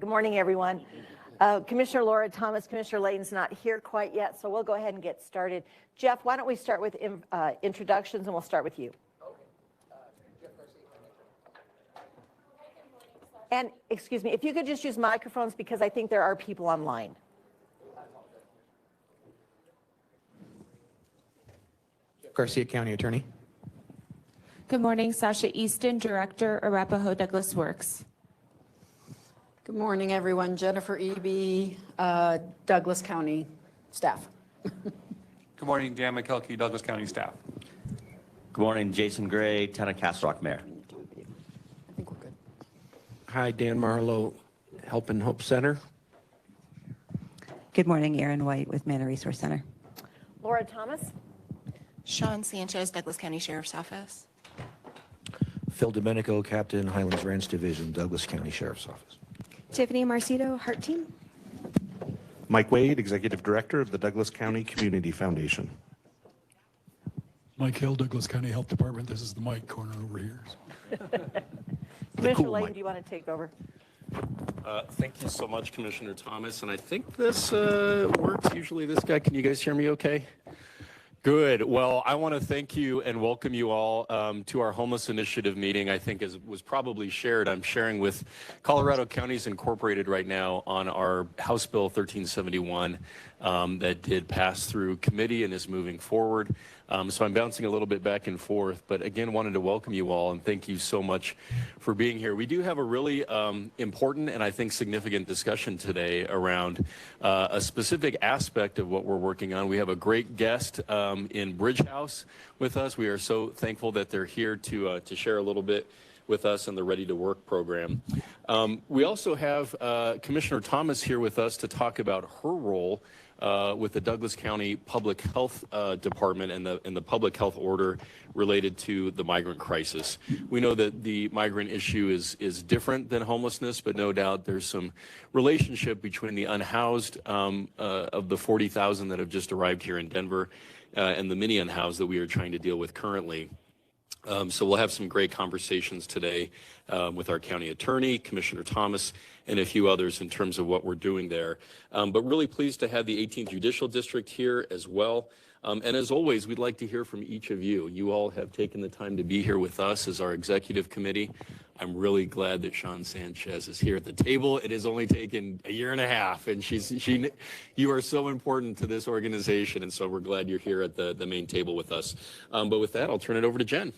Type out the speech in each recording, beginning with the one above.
Good morning, everyone. Commissioner Laura Thomas, Commissioner Layton's not here quite yet, so we'll go ahead and get started. Jeff, why don't we start with introductions, and we'll start with you. And excuse me, if you could just use microphones because I think there are people online. Garcia County Attorney. Good morning, Sasha Easton, Director, Arapahoe Douglas Works. Good morning, everyone. Jennifer Eby, Douglas County staff. Good morning, Dan McKelkey, Douglas County staff. Good morning, Jason Gray, Town of Castle Rock Mayor. I think we're good. Hi, Dan Marlowe, Help and Hope Center. Good morning, Erin White with Manor Resource Center. Laura Thomas. Sean Sanchez, Douglas County Sheriff's Office. Phil Domenico, Captain, Highlands Ranch Division, Douglas County Sheriff's Office. Tiffany Marcito, Heart Team. Mike Wade, Executive Director of the Douglas County Community Foundation. Mike Hill, Douglas County Health Department. This is the Mike corner over here. Commissioner Layton, do you want to take over? Thank you so much, Commissioner Thomas. And I think this works. Usually this guy, can you guys hear me okay? Good. Well, I want to thank you and welcome you all to our Homeless Initiative meeting. I think as was probably shared, I'm sharing with Colorado Counties Incorporated right now on our House Bill 1371 that did pass through committee and is moving forward. So I'm bouncing a little bit back and forth, but again, wanted to welcome you all and thank you so much for being here. We do have a really important and I think significant discussion today around a specific aspect of what we're working on. We have a great guest in Bridge House with us. We are so thankful that they're here to share a little bit with us in the Ready to Work program. We also have Commissioner Thomas here with us to talk about her role with the Douglas County Public Health Department and the public health order related to the migrant crisis. We know that the migrant issue is different than homelessness, but no doubt there's some relationship between the unhoused of the 40,000 that have just arrived here in Denver and the many unhoused that we are trying to deal with currently. So we'll have some great conversations today with our county attorney, Commissioner Thomas, and a few others in terms of what we're doing there. But really pleased to have the 18th Judicial District here as well. And as always, we'd like to hear from each of you. You all have taken the time to be here with us as our executive committee. I'm really glad that Sean Sanchez is here at the table. It has only taken a year and a half, and you are so important to this organization, and so we're glad you're here at the main table with us. But with that, I'll turn it over to Jen.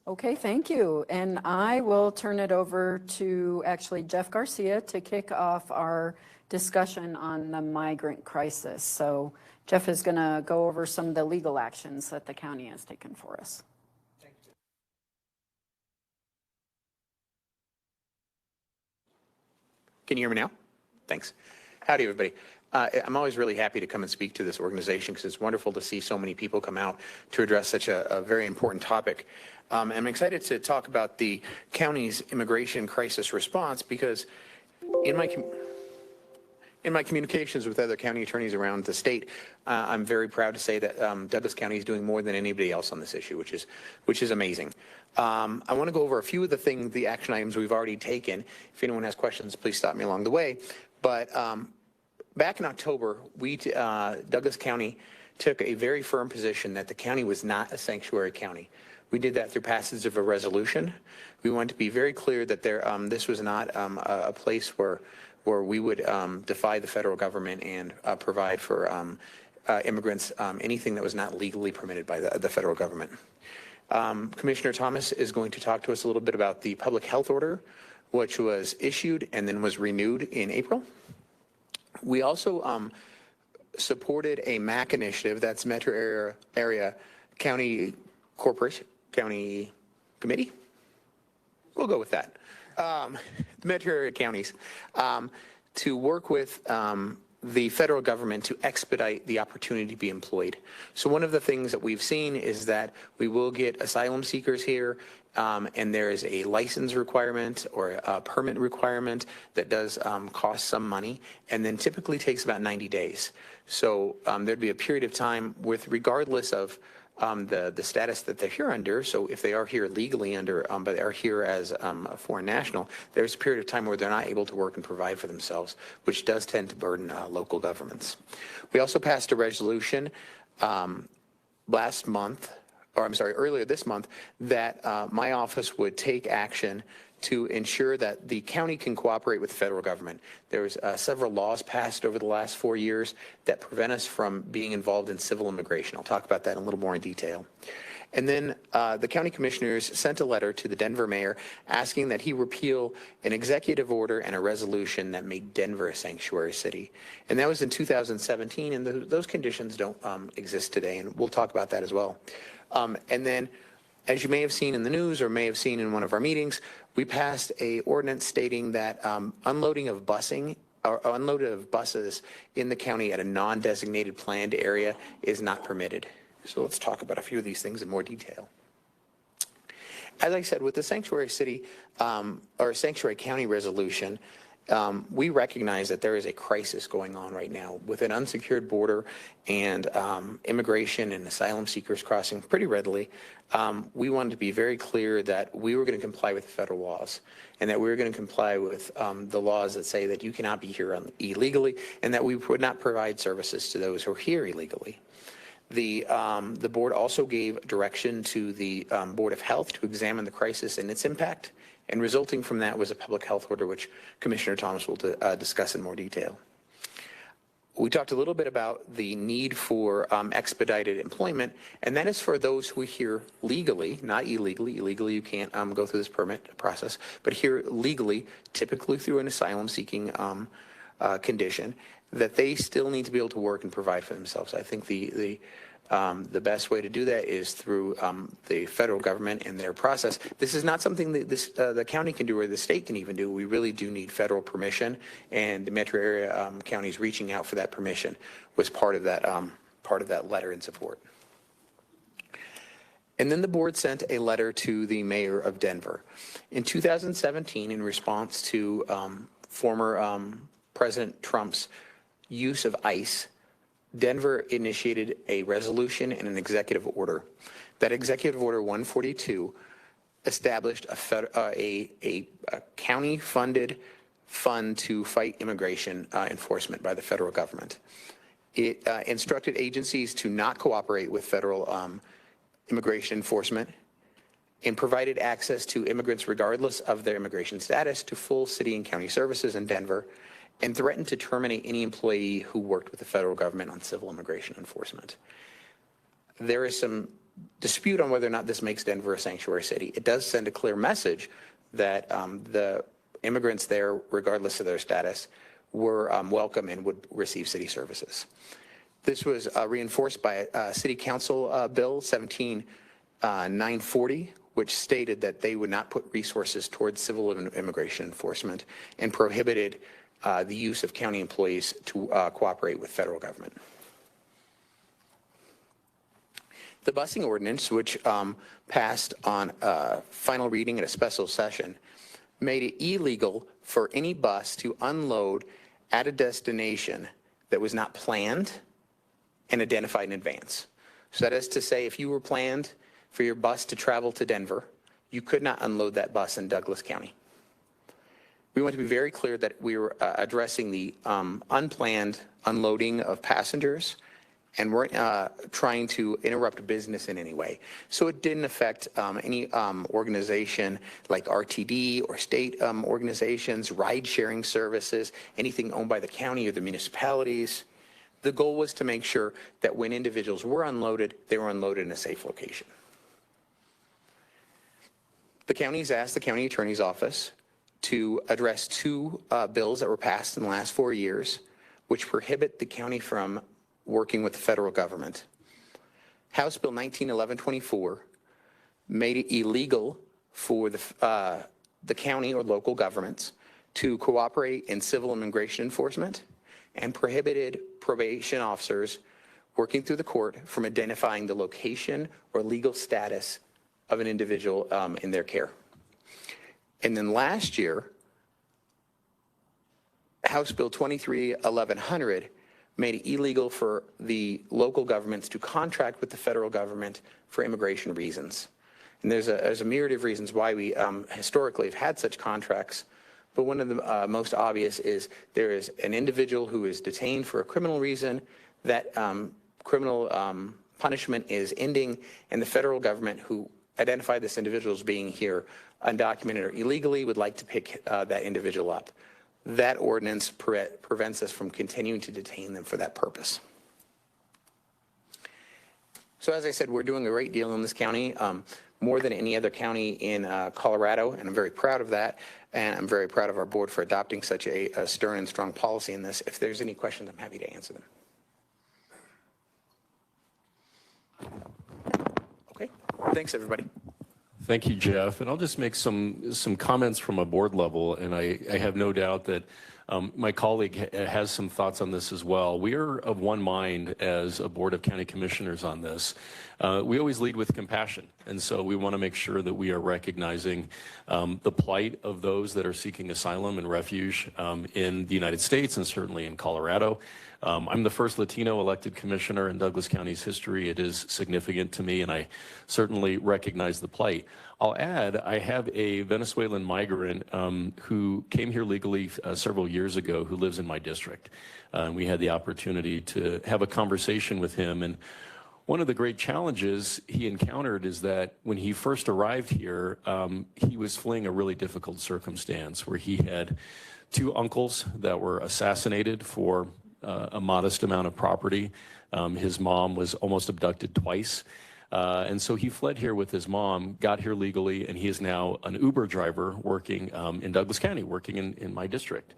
Okay, thank you. And I will turn it over to actually Jeff Garcia to kick off our discussion on the migrant crisis. So Jeff is going to go over some of the legal actions that the county has taken for us. Can you hear me now? Thanks. Howdy, everybody. I'm always really happy to come and speak to this organization because it's wonderful to see so many people come out to address such a very important topic. I'm excited to talk about the county's immigration crisis response because in my communications with other county attorneys around the state, I'm very proud to say that Douglas County is doing more than anybody else on this issue, which is amazing. I want to go over a few of the action items we've already taken. If anyone has questions, please stop me along the way. But back in October, Douglas County took a very firm position that the county was not a sanctuary county. We did that through passage of a resolution. We wanted to be very clear that this was not a place where we would defy the federal government and provide for immigrants anything that was not legally permitted by the federal government. Commissioner Thomas is going to talk to us a little bit about the public health order, which was issued and then was renewed in April. We also supported a MAC initiative, that's Metro Area County Corporation, County Committee. We'll go with that. Metro area counties to work with the federal government to expedite the opportunity to be employed. So one of the things that we've seen is that we will get asylum seekers here and there is a license requirement or a permit requirement that does cost some money and then typically takes about 90 days. So there'd be a period of time with regardless of the status that they're here under. So if they are here legally under, but are here as a foreign national, there's a period of time where they're not able to work and provide for themselves, which does tend to burden local governments. We also passed a resolution earlier this month, that my office would take action to ensure that the county can cooperate with the federal government. There's several laws passed over the last 4 years that prevent us from being involved in civil immigration. I'll talk about that in a little more in detail. And then the county commissioners sent a letter to the Denver mayor asking that he repeal an executive order and a resolution that made Denver a sanctuary city. And that was in 2017, and those conditions don't exist today, and we'll talk about that as well. And then, as you may have seen in the news or may have seen in one of our meetings, we passed a ordinance stating that unloading of buses in the county at a non-designated planned area is not permitted. So let's talk about a few of these things in more detail. As I said, with the sanctuary city or sanctuary county resolution, we recognize that there is a crisis going on right now with an unsecured border and immigration and asylum seekers crossing pretty readily. We wanted to be very clear that we were going to comply with federal laws and that we were going to comply with the laws that say that you cannot be here illegally and that we would not provide services to those who are here illegally. The board also gave direction to the Board of Health to examine the crisis and its impact, and resulting from that was a public health order, which Commissioner Thomas will discuss in more detail. We talked a little bit about the need for expedited employment, and that is for those who are here legally, not illegally. Illegally, you can't go through this permit process, but here legally, typically through an asylum-seeking condition, that they still need to be able to work and provide for themselves. I think the best way to do that is through the federal government and their process. This is not something that the county can do or the state can even do. We really do need federal permission, and the metro area counties reaching out for that permission was part of that letter in support. And then the board sent a letter to the mayor of Denver. In 2017, in response to former President Trump's use of ICE, Denver initiated a resolution and an executive order. That executive order 142 established a county-funded fund to fight immigration enforcement by the federal government. It instructed agencies to not cooperate with federal immigration enforcement and provided access to immigrants regardless of their immigration status to full city and county services in Denver, and threatened to terminate any employee who worked with the federal government on civil immigration enforcement. There is some dispute on whether or not this makes Denver a sanctuary city. It does send a clear message that the immigrants there, regardless of their status, were welcome and would receive city services. This was reinforced by City Council Bill 17940, which stated that they would not put resources towards civil immigration enforcement and prohibited the use of county employees to cooperate with federal government. The busing ordinance, which passed on final reading at a special session, made it illegal for any bus to unload at a destination that was not planned and identified in advance. So that is to say, if you were planned for your bus to travel to Denver, you could not unload that bus in Douglas County. We want to be very clear that we were addressing the unplanned unloading of passengers, and we're trying to interrupt business in any way. So it didn't affect any organization like RTD or state organizations, ride-sharing services, anything owned by the county or the municipalities. The goal was to make sure that when individuals were unloaded, they were unloaded in a safe location. The counties asked the county attorney's office to address two bills that were passed in the last 4 years, which prohibit the county from working with the federal government. House Bill 191124 made it illegal for the county or local governments to cooperate in civil immigration enforcement and prohibited probation officers working through the court from identifying the location or legal status of an individual in their care. And then last year, House Bill 231100 made it illegal for the local governments to contract with the federal government for immigration reasons. And there's a myriad of reasons why we historically have had such contracts. But one of the most obvious is there is an individual who is detained for a criminal reason. That criminal punishment is ending, and the federal government, who identified this individual as being here undocumented or illegally, would like to pick that individual up. That ordinance prevents us from continuing to detain them for that purpose. So as I said, we're doing a great deal in this county, more than any other county in Colorado, and I'm very proud of that. And I'm very proud of our board for adopting such a stern and strong policy in this. If there's any questions, I'm happy to answer them. Okay, thanks everybody. Thank you, Jeff. And I'll just make some comments from a board level, and I have no doubt that my colleague has some thoughts on this as well. We are of one mind as a board of county commissioners on this. We always lead with compassion, and so we want to make sure that we are recognizing the plight of those that are seeking asylum and refuge in the United States and certainly in Colorado. I'm the first Latino elected commissioner in Douglas County's history. It is significant to me, and I certainly recognize the plight. I'll add, I have a Venezuelan migrant who came here legally several years ago who lives in my district. We had the opportunity to have a conversation with him, and one of the great challenges he encountered is that when he first arrived here, he was fleeing a really difficult circumstance where he had two uncles that were assassinated for a modest amount of property. His mom was almost abducted twice. And so he fled here with his mom, got here legally, and he is now an Uber driver working in Douglas County, working in my district.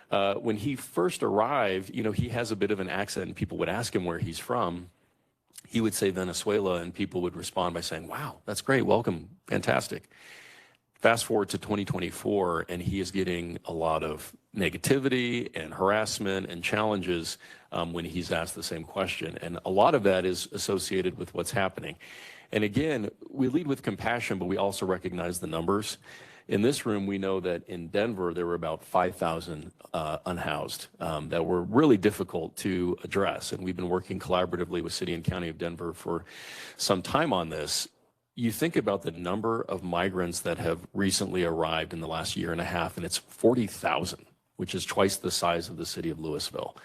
When he first arrived, you know, he has a bit of an accent, and people would ask him where he's from. He would say Venezuela, and people would respond by saying, wow, that's great, welcome, fantastic. Fast forward to 2024, and he is getting a lot of negativity and harassment and challenges when he's asked the same question. And a lot of that is associated with what's happening. And again, we lead with compassion, but we also recognize the numbers. In this room, we know that in Denver, there were about 5,000 unhoused that were really difficult to address. And we've been working collaboratively with City and County of Denver for some time on this. You think about the number of migrants that have recently arrived in the last year and a half, and it's 40,000, which is twice the size of the city of Louisville.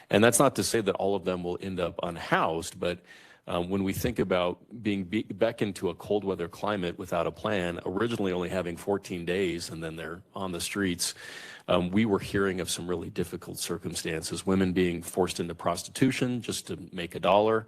And that's not to say that all of them will end up unhoused, but when we think about being beckoned to a cold weather climate without a plan, originally only having 14 days and then they're on the streets, we were hearing of some really difficult circumstances, women being forced into prostitution just to make a dollar.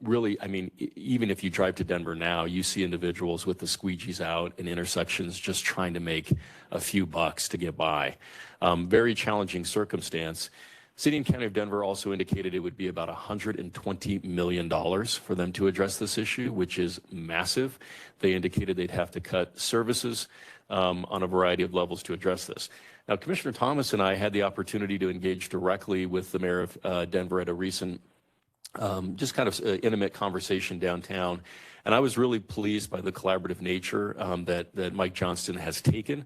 Really, I mean, even if you drive to Denver now, you see individuals with the squeegees out in intersections just trying to make a few bucks to get by. Very challenging circumstance. City and County of Denver also indicated it would be about $120 million for them to address this issue, which is massive. They indicated they'd have to cut services on a variety of levels to address this. Now, Commissioner Thomas and I had the opportunity to engage directly with the mayor of Denver at a recent just kind of intimate conversation downtown. And I was really pleased by the collaborative nature that Mike Johnston has taken.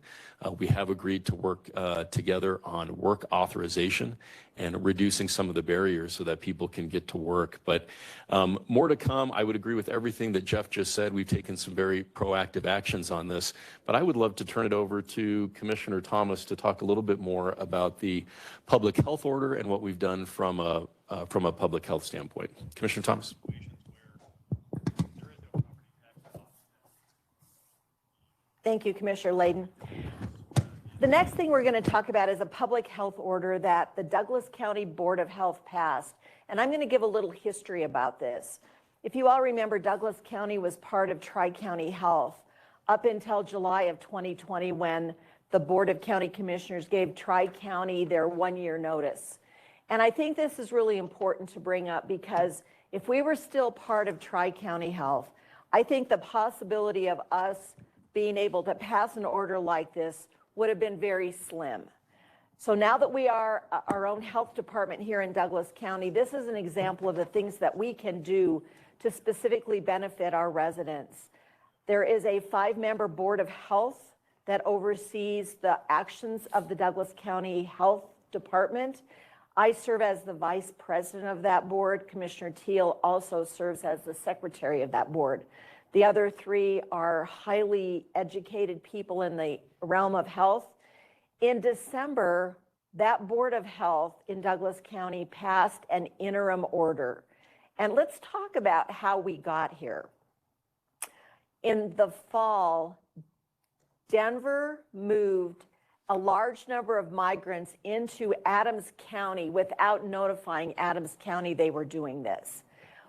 We have agreed to work together on work authorization and reducing some of the barriers so that people can get to work. But more to come. I would agree with everything that Jeff just said. We've taken some very proactive actions on this. But I would love to turn it over to Commissioner Thomas to talk a little bit more about the public health order and what we've done from a public health standpoint. Commissioner Thomas. Thank you, Commissioner Layden. The next thing we're going to talk about is a public health order that the Douglas County Board of Health passed. And I'm going to give a little history about this. If you all remember, Douglas County was part of Tri-County Health up until July of 2020 when the Board of County Commissioners gave Tri-County their one-year notice. And I think this is really important to bring up because if we were still part of Tri-County Health, I think the possibility of us being able to pass an order like this would have been very slim. So now that we are our own health department here in Douglas County, this is an example of the things that we can do to specifically benefit our residents. There is a 5-member Board of Health that oversees the actions of the Douglas County Health Department. I serve as the vice president of that board. Commissioner Teal also serves as the secretary of that board. The other three are highly educated people in the realm of health. In December, that Board of Health in Douglas County passed an interim order. And let's talk about how we got here. In the fall, Denver moved a large number of migrants into Adams County without notifying Adams County they were doing this.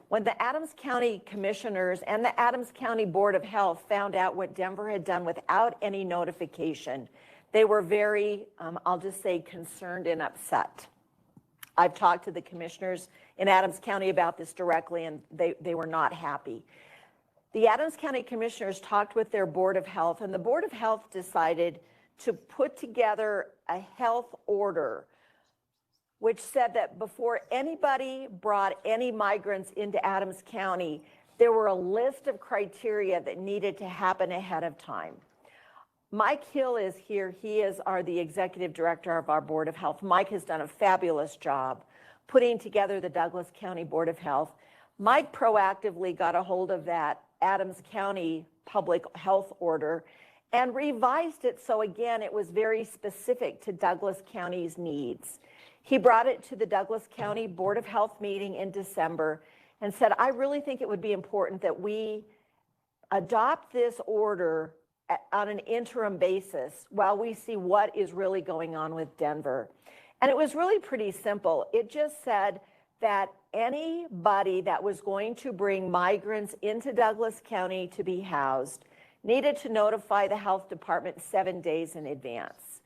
When the Adams County commissioners and the Adams County Board of Health found out what Denver had done without any notification, they were very, I'll just say, concerned and upset. I've talked to the commissioners in Adams County about this directly, and they were not happy. The Adams County commissioners talked with their Board of Health, and the Board of Health decided to put together a health order which said that before anybody brought any migrants into Adams County, there were a list of criteria that needed to happen ahead of time. Mike Hill is here. He is the executive director of our Board of Health. Mike has done a fabulous job putting together the Douglas County Board of Health. Mike proactively got a hold of that Adams County public health order and revised it so, again, it was very specific to Douglas County's needs. He brought it to the Douglas County Board of Health meeting in December and said, I really think it would be important that we adopt this order on an interim basis while we see what is really going on with Denver. And it was really pretty simple. It just said that anybody that was going to bring migrants into Douglas County to be housed needed to notify the health department 7 days in advance.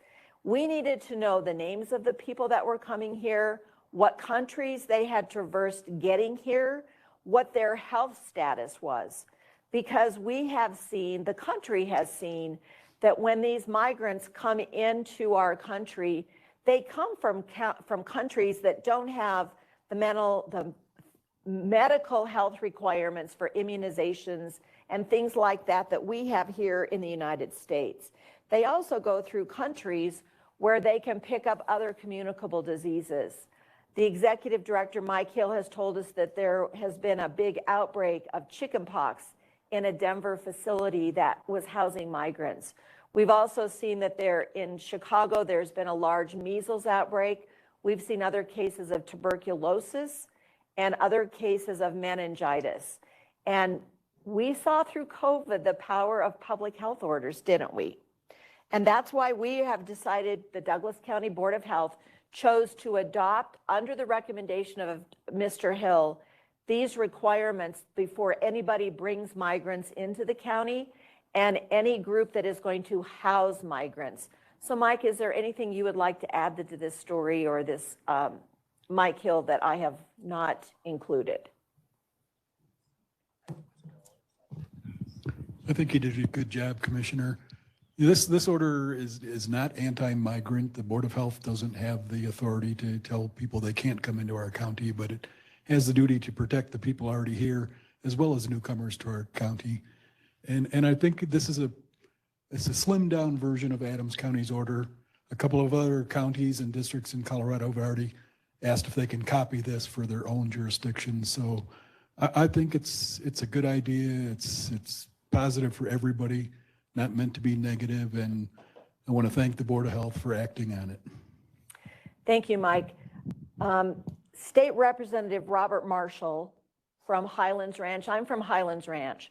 We needed to know the names of the people that were coming here, what countries they had traversed getting here, what their health status was. Because we have seen, the country has seen, that when these migrants come into our country, they come from countries that don't have the medical health requirements for immunizations and things like that that we have here in the United States. They also go through countries where they can pick up other communicable diseases. The executive director, Mike Hill, has told us that there has been a big outbreak of chickenpox in a Denver facility that was housing migrants. We've also seen that in Chicago, there's been a large measles outbreak. We've seen other cases of tuberculosis and other cases of meningitis. And we saw through COVID the power of public health orders, didn't we? And that's why we have decided, the Douglas County Board of Health chose to adopt, under the recommendation of Mr. Hill, these requirements before anybody brings migrants into the county and any group that is going to house migrants. So Mike, is there anything you would like to add to this story or this Mike Hill that I have not included? I think you did a good job, Commissioner. This order is not anti-migrant. The Board of Health doesn't have the authority to tell people they can't come into our county, but it has the duty to protect the people already here as well as newcomers to our county. And I think it's a slimmed down version of Adams County's order. A couple of other counties and districts in Colorado have already asked if they can copy this for their own jurisdiction. So I think it's a good idea. It's positive for everybody, not meant to be negative, and I want to thank the Board of Health for acting on it. Thank you, Mike. State Representative Robert Marshall from Highlands Ranch. I'm from Highlands Ranch.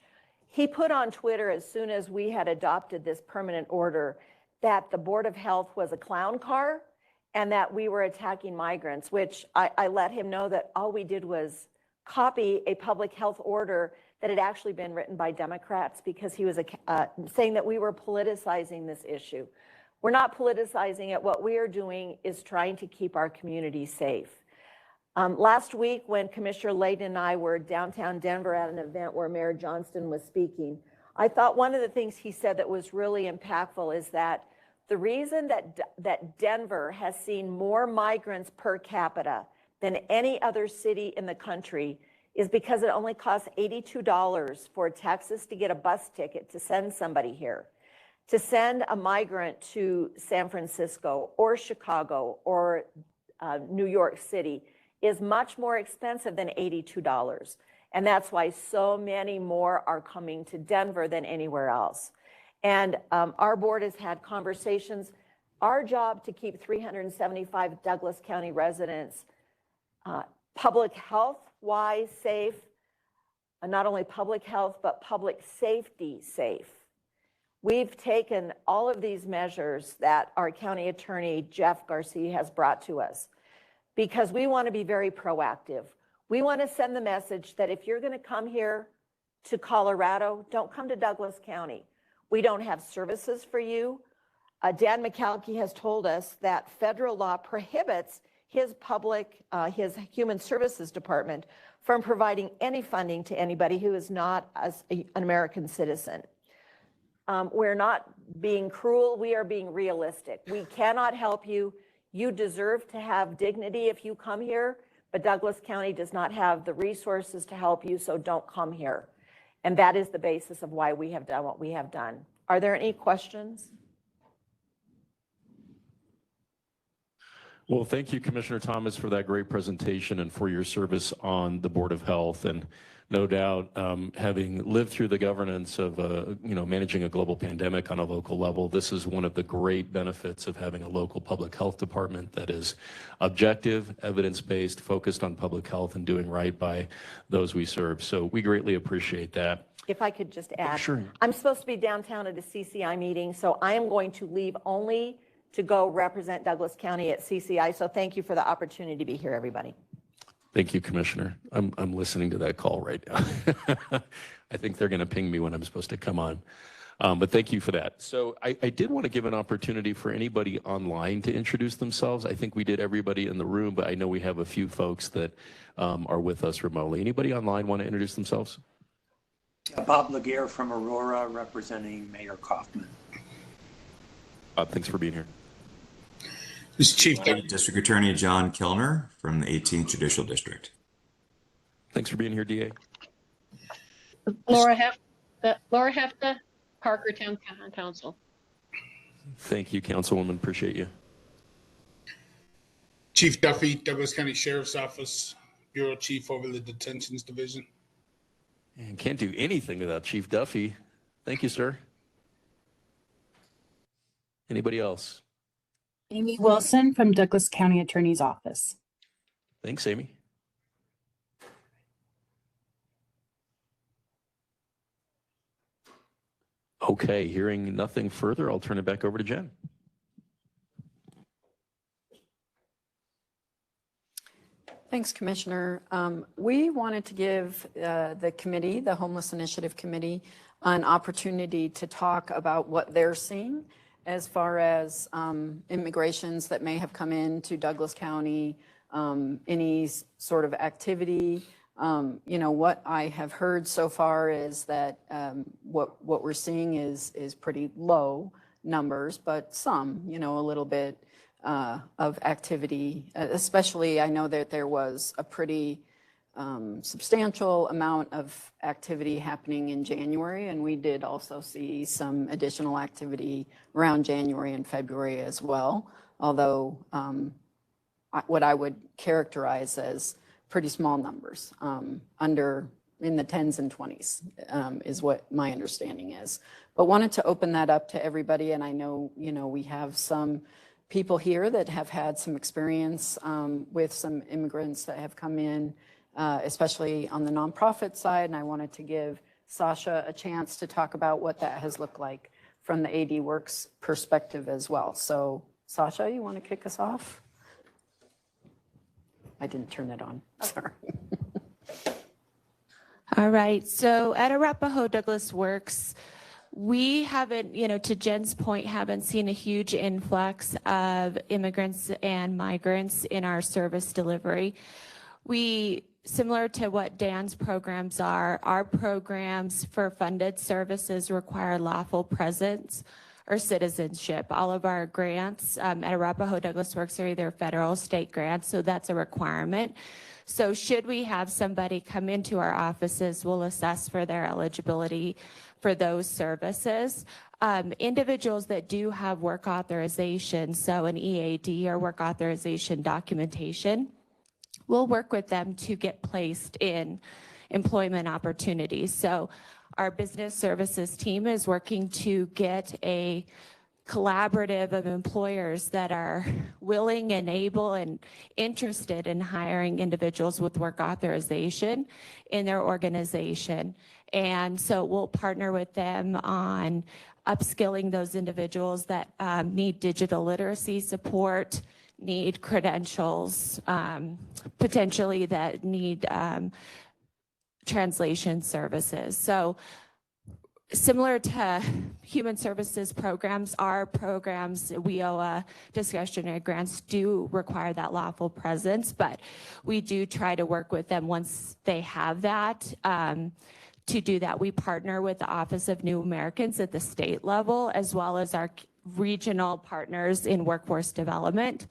He put on Twitter as soon as we had adopted this permanent order that the Board of Health was a clown car and that we were attacking migrants, which I let him know that all we did was copy a public health order that had actually been written by Democrats, because he was saying that we were politicizing this issue. We're not politicizing it. What we are doing is trying to keep our community safe. Last week, when Commissioner Layden and I were downtown Denver at an event where Mayor Johnston was speaking, I thought one of the things he said that was really impactful is that the reason that Denver has seen more migrants per capita than any other city in the country is because it only costs $82 for Texas to get a bus ticket to send somebody here. To send a migrant to San Francisco or Chicago or New York City is much more expensive than $82. And that's why so many more are coming to Denver than anywhere else. And our board has had conversations. Our job to keep 375 Douglas County residents public health-wise safe, not only public health, but public safety safe. We've taken all of these measures that our county attorney, Jeff Garcia, has brought to us because we want to be very proactive. We want to send the message that if you're going to come here to Colorado, don't come to Douglas County. We don't have services for you. Dan McCalkey has told us that federal law prohibits his Human Services Department from providing any funding to anybody who is not an American citizen. We're not being cruel, we are being realistic. We cannot help you. You deserve to have dignity if you come here, but Douglas County does not have the resources to help you, so don't come here. And that is the basis of why we have done what we have done. Are there any questions? Well, thank you, Commissioner Thomas, for that great presentation and for your service on the Board of Health. And no doubt, having lived through the governance of managing a global pandemic on a local level, this is one of the great benefits of having a local public health department that is objective, evidence-based, focused on public health and doing right by those we serve. So we greatly appreciate that. If I could just add, Sure. I'm supposed to be downtown at a CCI meeting, so I am going to leave only to go represent Douglas County at CCI. So thank you for the opportunity to be here, everybody. Thank you, Commissioner. I'm listening to that call right now. I think they're going to ping me when I'm supposed to come on. But thank you for that. So I did want to give an opportunity for anybody online to introduce themselves. I think we did everybody in the room, but I know we have a few folks that are with us remotely. Anybody online want to introduce themselves? Bob Laguerre from Aurora, representing Mayor Kaufman. Thanks for being here. This is Chief District Attorney John Kellner from the 18th Judicial District. Thanks for being here, DA. Laura Hefta, Parker Town Council. Thank you, Councilwoman. Appreciate you. Chief Duffy, Douglas County Sheriff's Office, Bureau Chief over the Detentions Division. And can't do anything without Chief Duffy. Thank you, sir. Anybody else? Amy Wilson from Douglas County Attorney's Office. Thanks, Amy. Okay, hearing nothing further, I'll turn it back over to Jen. Thanks, Commissioner. We wanted to give the committee, the Homeless Initiative Committee, an opportunity to talk about what they're seeing as far as immigrations that may have come into Douglas County, any sort of activity. What I have heard so far is that what we're seeing is pretty low numbers, but some, a little bit of activity, especially I know that there was a pretty substantial amount of activity happening in January, and we did also see some additional activity around January and February as well, although what I would characterize as pretty small numbers, in the 10s and 20s is what my understanding is. But wanted to open that up to everybody, and I know, we have some people here that have had some experience with some immigrants that have come in, especially on the nonprofit side, and I wanted to give Sasha a chance to talk about what that has looked like from the AD Works perspective as well. So Sasha, you want to kick us off? I didn't turn it on, sorry. All right, so at Arapahoe Douglas Works, we haven't, to Jen's point, haven't seen a huge influx of immigrants and migrants in our service delivery. Similar to what Dan's programs are, our programs for funded services require lawful presence or citizenship. All of our grants at Arapahoe Douglas Works are either federal or state grants, so that's a requirement. So should we have somebody come into our offices, we'll assess for their eligibility for those services. Individuals that do have work authorization, so an EAD or work authorization documentation, we'll work with them to get placed in employment opportunities. So our business services team is working to get a collaborative of employers that are willing and able and interested in hiring individuals with work authorization in their organization. And so we'll partner with them on upskilling those individuals that need digital literacy support, need credentials, potentially that need translation services. So similar to human services programs, our programs, WIOA discretionary grants do require that lawful presence, but we do try to work with them once they have that. To do that, we partner with the Office of New Americans at the state level, as well as our regional partners in workforce development.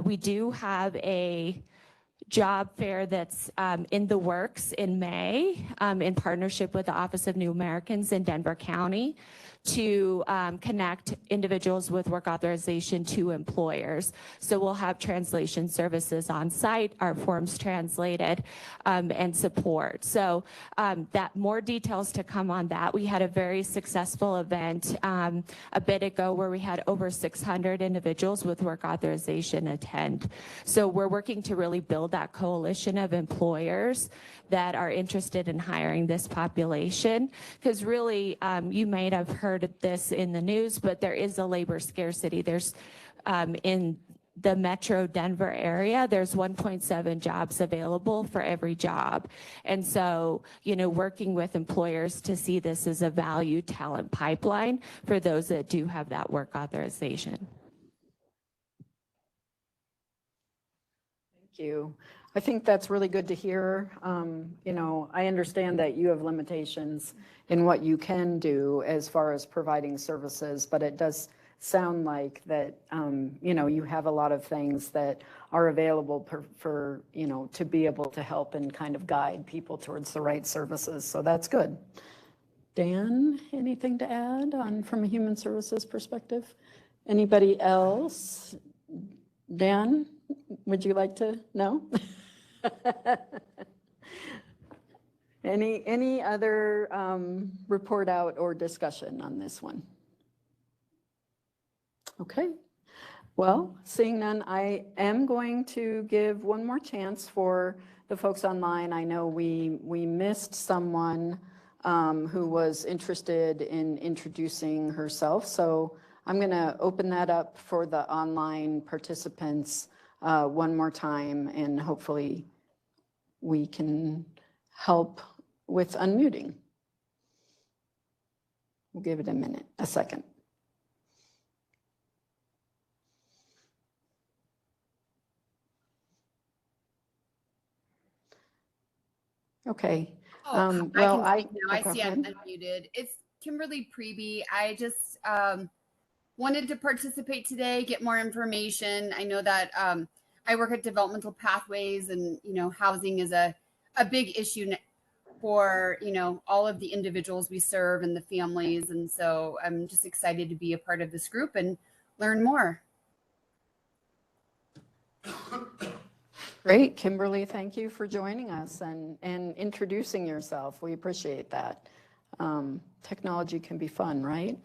We do have a job fair that's in the works in May in partnership with the Office of New Americans in Denver County to connect individuals with work authorization to employers. So we'll have translation services on site, our forms translated, and support. So that more details to come on that. We had a very successful event a bit ago where we had over 600 individuals with work authorization attend. So we're working to really build that coalition of employers that are interested in hiring this population, because really you may have heard of this in the news, but there is a labor scarcity. There's in the Metro Denver area, there's 1.7 jobs available for every job. And so, you know, working with employers to see this as a value talent pipeline for those that do have that work authorization. Thank you. I think that's really good to hear. You know, I understand that you have limitations in what you can do as far as providing services, but it does sound like that, you know, you have a lot of things that are available for, you know, to be able to help and kind of guide people towards the right services. So that's good. Dan, anything to add on from a human services perspective? Anybody else? Dan, would you like to? No? Any other report out or discussion on this one? Okay. Well, seeing none, I am going to give one more chance for the folks online. I know we missed someone who was interested in introducing herself, so I'm going to open that up for the online participants one more time, and hopefully we can help with unmuting. We'll give it a second. Okay. Well, I can speak now. I see I'm unmuted. It's Kimberly Preby. I just wanted to participate today, get more information. I know that I work at Developmental Pathways, and you know, housing is a big issue for, you know, all of the individuals we serve and the families, and so I'm just excited to be a part of this group and learn more. Great, Kimberly, thank you for joining us and introducing yourself. We appreciate that. Technology can be fun, right?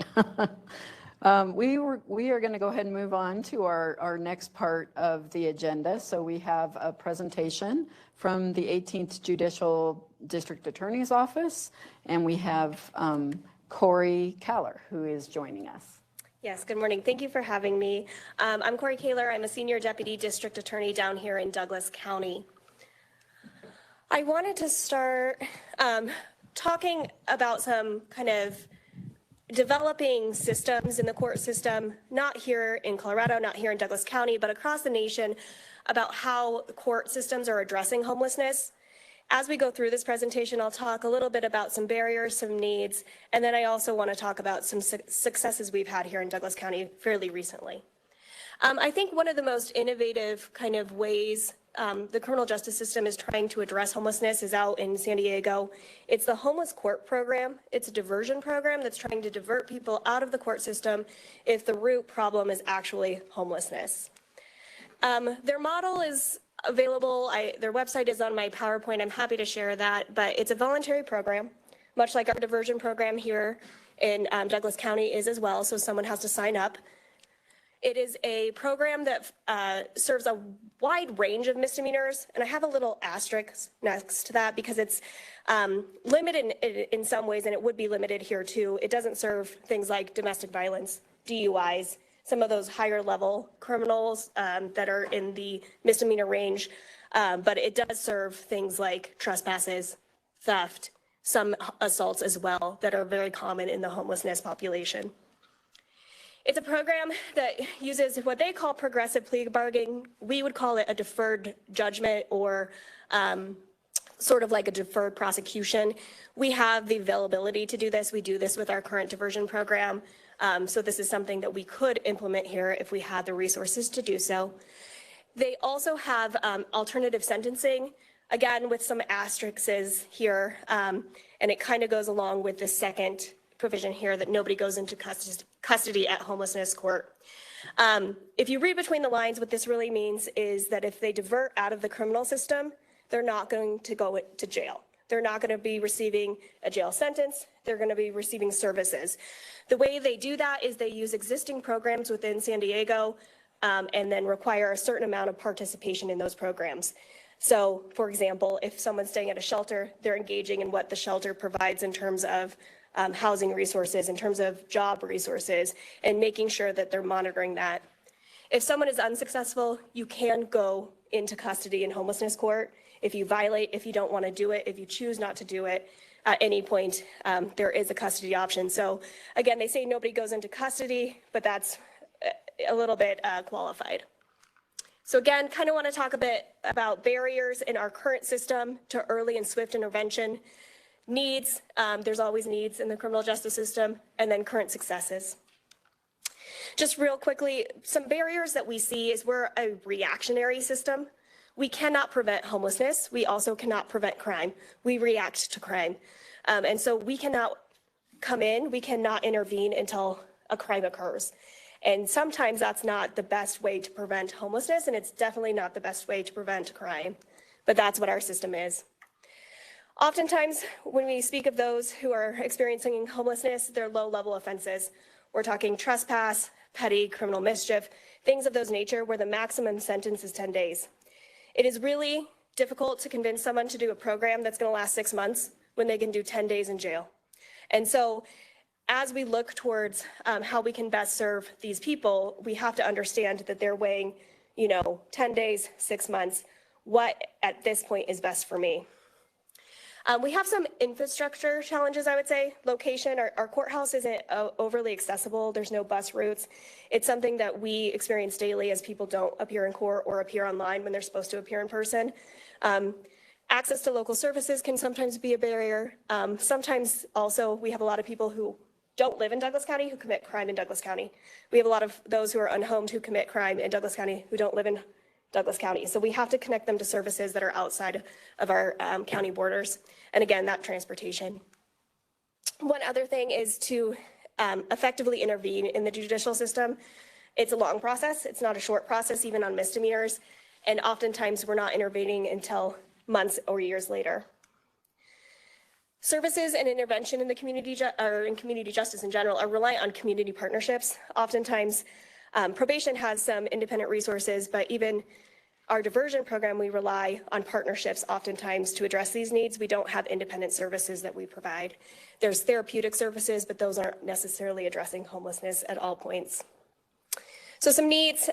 We are going to go ahead and move on to our next part of the agenda. So we have a presentation from the 18th Judicial District Attorney's Office, and we have Corey Kaller, who is joining us. Yes, good morning. Thank you for having me. I'm Corey Kaller. I'm a Senior Deputy District Attorney down here in Douglas County. I wanted to start talking about some kind of developing systems in the court system, not here in Colorado, not here in Douglas County, but across the nation, about how court systems are addressing homelessness. As we go through this presentation, I'll talk a little bit about some barriers, some needs, and then I also want to talk about some successes we've had here in Douglas County fairly recently. I think one of the most innovative kind of ways the criminal justice system is trying to address homelessness is out in San Diego. It's the homeless court program. It's a diversion program that's trying to divert people out of the court system if the root problem is actually homelessness. Their model is available. Their website is on my PowerPoint. I'm happy to share that, but it's a voluntary program, much like our diversion program here in Douglas County is as well, so someone has to sign up. It is a program that serves a wide range of misdemeanors, and I have a little asterisk next to that because it's limited in some ways, and it would be limited here too. It doesn't serve things like domestic violence, DUIs, some of those higher level criminals that are in the misdemeanor range, but it does serve things like trespasses, theft, some assaults as well that are very common in the homelessness population. It's a program that uses what they call progressive plea bargaining. We would call it a deferred judgment or sort of like a deferred prosecution. We have the availability to do this. We do this with our current diversion program. So this is something that we could implement here if we had the resources to do so. They also have alternative sentencing, again, with some asterisks here. And it kind of goes along with the second provision here that nobody goes into custody at homelessness court. If you read between the lines, what this really means is that if they divert out of the criminal system, they're not going to go to jail. They're not going to be receiving a jail sentence. They're going to be receiving services. The way they do that is they use existing programs within San Diego and then require a certain amount of participation in those programs. So, for example, if someone's staying at a shelter, they're engaging in what the shelter provides in terms of housing resources, in terms of job resources, and making sure that they're monitoring that. If someone is unsuccessful, you can go into custody in homelessness court. If you violate, if you don't want to do it, if you choose not to do it, at any point, there is a custody option. So again, they say nobody goes into custody, but that's a little bit qualified. So again, kind of want to talk a bit about barriers in our current system to early and swift intervention. Needs, there's always needs in the criminal justice system, and then current successes. Just real quickly, some barriers that we see is we're a reactionary system. We cannot prevent homelessness. We also cannot prevent crime. We react to crime. And so we cannot come in, we cannot intervene until a crime occurs. And sometimes that's not the best way to prevent homelessness, and it's definitely not the best way to prevent crime. But that's what our system is. Oftentimes, when we speak of those who are experiencing homelessness, they're low-level offenses. We're talking trespass, petty criminal mischief, things of those nature where the maximum sentence is 10 days. It is really difficult to convince someone to do a program that's going to last 6 months when they can do 10 days in jail. And so as we look towards how we can best serve these people, we have to understand that they're weighing, 10 days, 6 months, what at this point is best for me. We have some infrastructure challenges, I would say. Location, our courthouse isn't overly accessible. There's no bus routes. It's something that we experience daily as people don't appear in court or appear online when they're supposed to appear in person. Access to local services can sometimes be a barrier. Sometimes also we have a lot of people who don't live in Douglas County who commit crime in Douglas County. We have a lot of those who are unhomed who commit crime in Douglas County who don't live in Douglas County. So we have to connect them to services that are outside of our county borders. And again, that transportation. One other thing is to effectively intervene in the judicial system. It's a long process. It's not a short process, even on misdemeanors. And oftentimes we're not intervening until months or years later. Services and intervention in the community or in community justice in general are reliant on community partnerships. Oftentimes, probation has some independent resources, but even our diversion program, we rely on partnerships oftentimes to address these needs. We don't have independent services that we provide. There's therapeutic services, but those aren't necessarily addressing homelessness at all points. So some needs,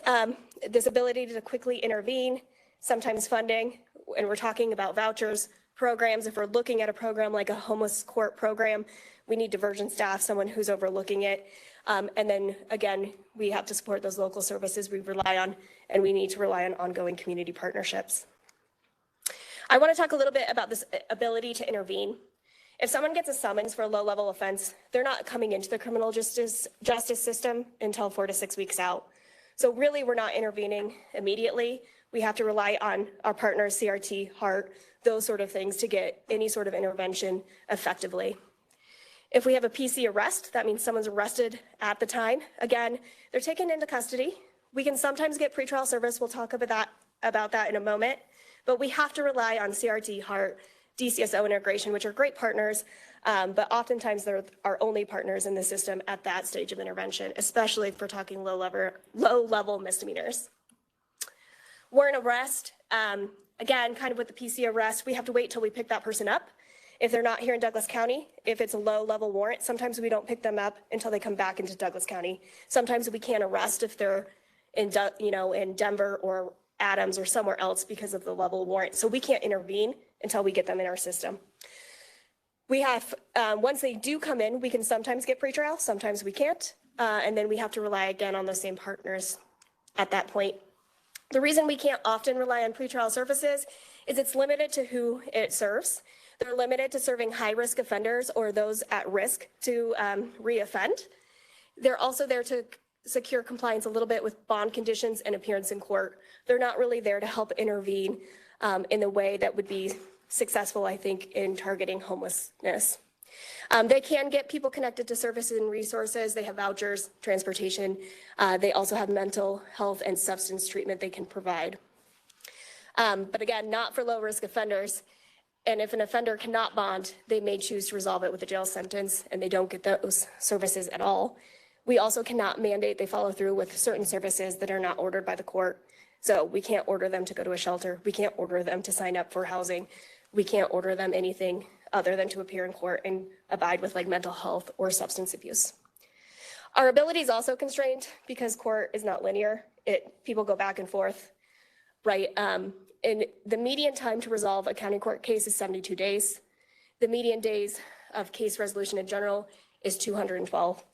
this ability to quickly intervene, sometimes funding, and we're talking about vouchers, programs. If we're looking at a program like a homeless court program, we need diversion staff, someone who's overlooking it. And then again, we have to support those local services we rely on, and we need to rely on ongoing community partnerships. I want to talk a little bit about this ability to intervene. If someone gets a summons for a low-level offense, they're not coming into the criminal justice system until 4 to 6 weeks out. So really, we're not intervening immediately. We have to rely on our partners, CRT, HEART, those sort of things to get any sort of intervention effectively. If we have a PC arrest, that means someone's arrested at the time. Again, they're taken into custody. We can sometimes get pretrial service. We'll talk about that in a moment. But we have to rely on CRT, HEART, DCSO integration, which are great partners, but oftentimes they're our only partners in the system at that stage of intervention, especially if we're talking low-level misdemeanors. Warrant arrest, again, kind of with the PC arrest, we have to wait till we pick that person up. If they're not here in Douglas County, if it's a low-level warrant, sometimes we don't pick them up until they come back into Douglas County. Sometimes we can't arrest if they're in Denver or Adams or somewhere else because of the level warrant. So we can't intervene until we get them in our system. We have, once they do come in, we can sometimes get pretrial, sometimes we can't. And then we have to rely again on those same partners at that point. The reason we can't often rely on pretrial services is it's limited to who it serves. They're limited to serving high-risk offenders or those at risk to reoffend. They're also there to secure compliance a little bit with bond conditions and appearance in court. They're not really there to help intervene in the way that would be successful, I think, in targeting homelessness. They can get people connected to services and resources. They have vouchers, transportation. They also have mental health and substance treatment they can provide. But again, not for low-risk offenders. And if an offender cannot bond, they may choose to resolve it with a jail sentence, and they don't get those services at all. We also cannot mandate they follow through with certain services that are not ordered by the court. So we can't order them to go to a shelter. We can't order them to sign up for housing. We can't order them anything other than to appear in court and abide with like mental health or substance abuse. Our ability is also constrained because court is not linear. People go back and forth, right? And the median time to resolve a county court case is 72 days. The median days of case resolution in general is 212.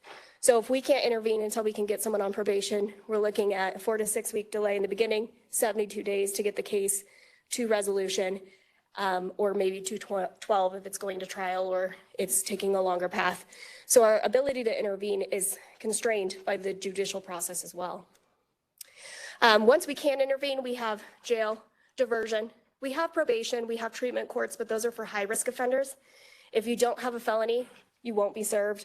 So if we can't intervene until we can get someone on probation, we're looking at a 4 to 6 week delay in the beginning, 72 days to get the case to resolution, or maybe 212 if it's going to trial or it's taking a longer path. So our ability to intervene is constrained by the judicial process as well. Once we can intervene, we have jail, diversion. We have probation, we have treatment courts, but those are for high-risk offenders. If you don't have a felony, you won't be served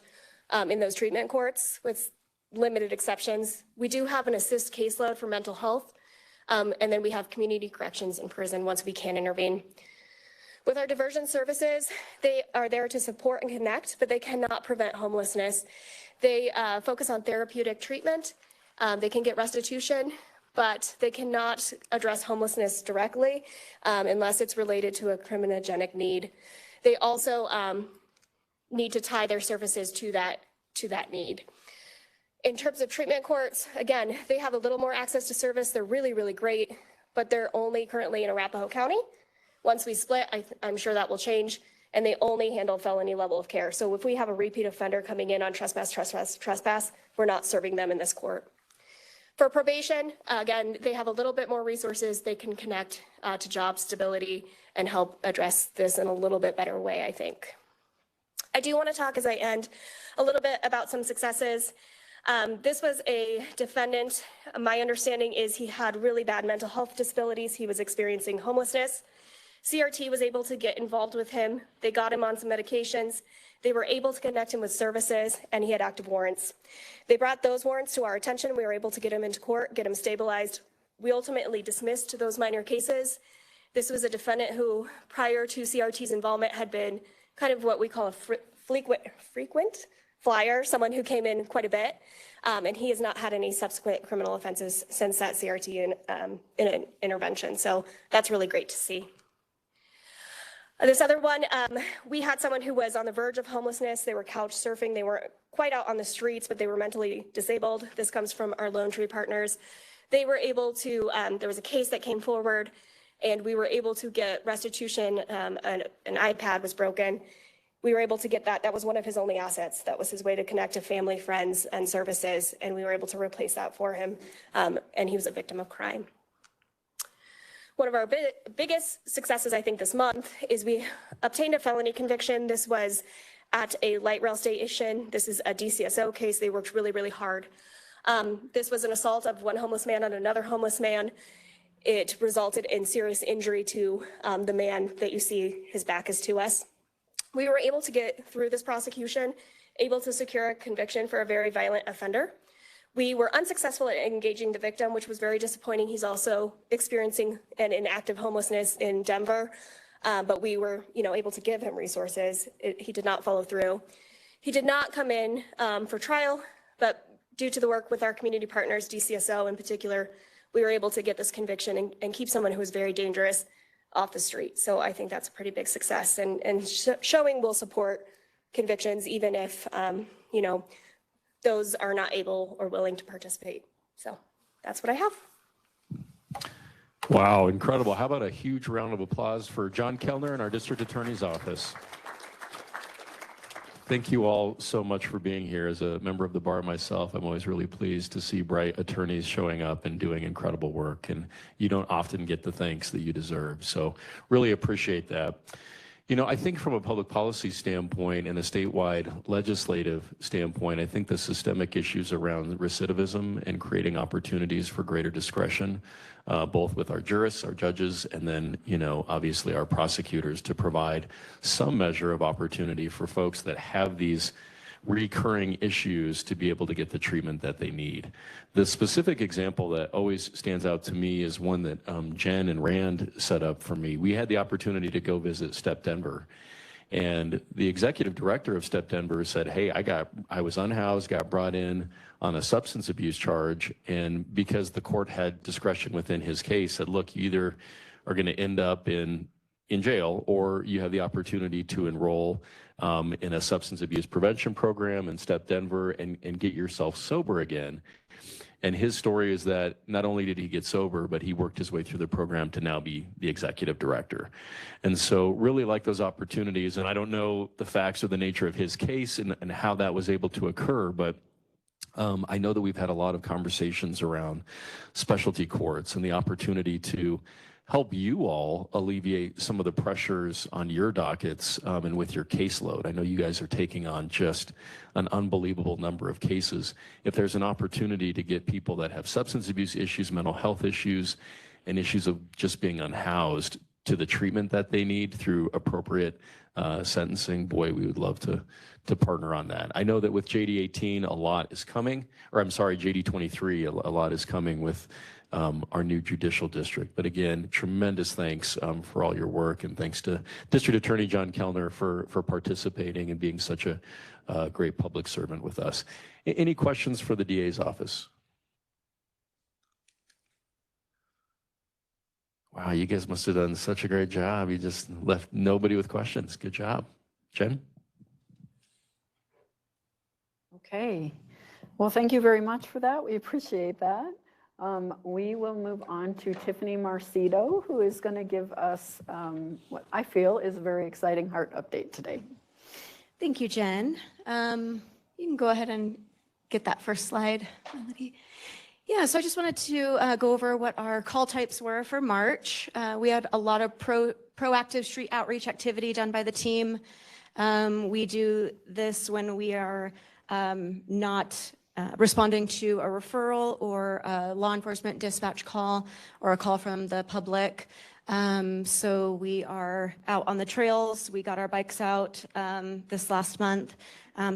in those treatment courts with limited exceptions. We do have an assist caseload for mental health, and then we have community corrections in prison once we can intervene. With our diversion services, they are there to support and connect, but they cannot prevent homelessness. They focus on therapeutic treatment. They can get restitution, but they cannot address homelessness directly unless it's related to a criminogenic need. They also need to tie their services to that need. In terms of treatment courts, again, they have a little more access to service. They're really, really great, but they're only currently in Arapahoe County. Once we split, I'm sure that will change, and they only handle felony level of care. So if we have a repeat offender coming in on trespass, we're not serving them in this court. For probation, again, they have a little bit more resources. They can connect to job stability and help address this in a little bit better way, I think. I do want to talk as I end a little bit about some successes. This was a defendant. My understanding is he had really bad mental health disabilities. He was experiencing homelessness. CRT was able to get involved with him. They got him on some medications. They were able to connect him with services, and he had active warrants. They brought those warrants to our attention. We were able to get him into court, get him stabilized. We ultimately dismissed those minor cases. This was a defendant who, prior to CRT's involvement, had been kind of what we call a frequent flyer, someone who came in quite a bit, and he has not had any subsequent criminal offenses since that CRT intervention. So that's really great to see. This other one, we had someone who was on the verge of homelessness. They were couch surfing. They weren't quite out on the streets, but they were mentally disabled. This comes from our Lone Tree partners. They were able to, there was a case that came forward, and we were able to get restitution. An iPad was broken. We were able to get that. That was one of his only assets. That was his way to connect to family, friends, and services, and we were able to replace that for him, and he was a victim of crime. One of our biggest successes, I think, this month is we obtained a felony conviction. This was at a light rail station. This is a DCSO case. They worked really, really hard. This was an assault of one homeless man on another homeless man. It resulted in serious injury to the man that you see, his back is to us. We were able to get through this prosecution, able to secure a conviction for a very violent offender. We were unsuccessful at engaging the victim, which was very disappointing. He's also experiencing an inactive homelessness in Denver, but we were, able to give him resources. He did not follow through. He did not come in for trial, but due to the work with our community partners, DCSO in particular, we were able to get this conviction and keep someone who was very dangerous off the street. So I think that's a pretty big success, and showing we'll support convictions even if, those are not able or willing to participate. So that's what I have. Wow, incredible. How about a huge round of applause for John Kellner in our District Attorney's Office. Thank you all so much for being here. As a member of the bar myself, I'm always really pleased to see bright attorneys showing up and doing incredible work, and you don't often get the thanks that you deserve. So really appreciate that. I think from a public policy standpoint and a statewide legislative standpoint, I think the systemic issues around recidivism and creating opportunities for greater discretion, both with our jurists, our judges, and then, obviously our prosecutors, to provide some measure of opportunity for folks that have these recurring issues to be able to get the treatment that they need. The specific example that always stands out to me is one that Jen and Rand set up for me. We had the opportunity to go visit STEP Denver, and the executive director of STEP Denver said, hey, I was unhoused, got brought in on a substance abuse charge, and because the court had discretion within his case, said, look, you either are going to end up in jail, or you have the opportunity to enroll in a substance abuse prevention program in STEP Denver and get yourself sober again. And his story is that not only did he get sober, but he worked his way through the program to now be the executive director. And so really like those opportunities. And I don't know the facts or the nature of his case and how that was able to occur, but I know that we've had a lot of conversations around specialty courts and the opportunity to help you all alleviate some of the pressures on your dockets and with your caseload. I know you guys are taking on just an unbelievable number of cases. If there's an opportunity to get people that have substance abuse issues, mental health issues, and issues of just being unhoused to the treatment that they need through appropriate sentencing, boy, we would love to partner on that. I know that with JD 18, a lot is coming, or I'm sorry, JD 23, a lot is coming with our new judicial district. But again, tremendous thanks for all your work, and thanks to District Attorney John Kellner for participating and being such a great public servant with us. Any questions for the DA's office? Wow, you guys must have done such a great job. You just left nobody with questions. Good job. Jen? Okay. Well, thank you very much for that. We appreciate that. We will move on to Tiffany Marcito, who is going to give us what I feel is a very exciting heart update today. Thank you, Jen. You can go ahead and get that first slide, Melody. Yeah, so I just wanted to go over what our call types were for March. We had a lot of proactive street outreach activity done by the team. We do this when we are not responding to a referral or a law enforcement dispatch call or a call from the public. So we are out on the trails. We got our bikes out this last month.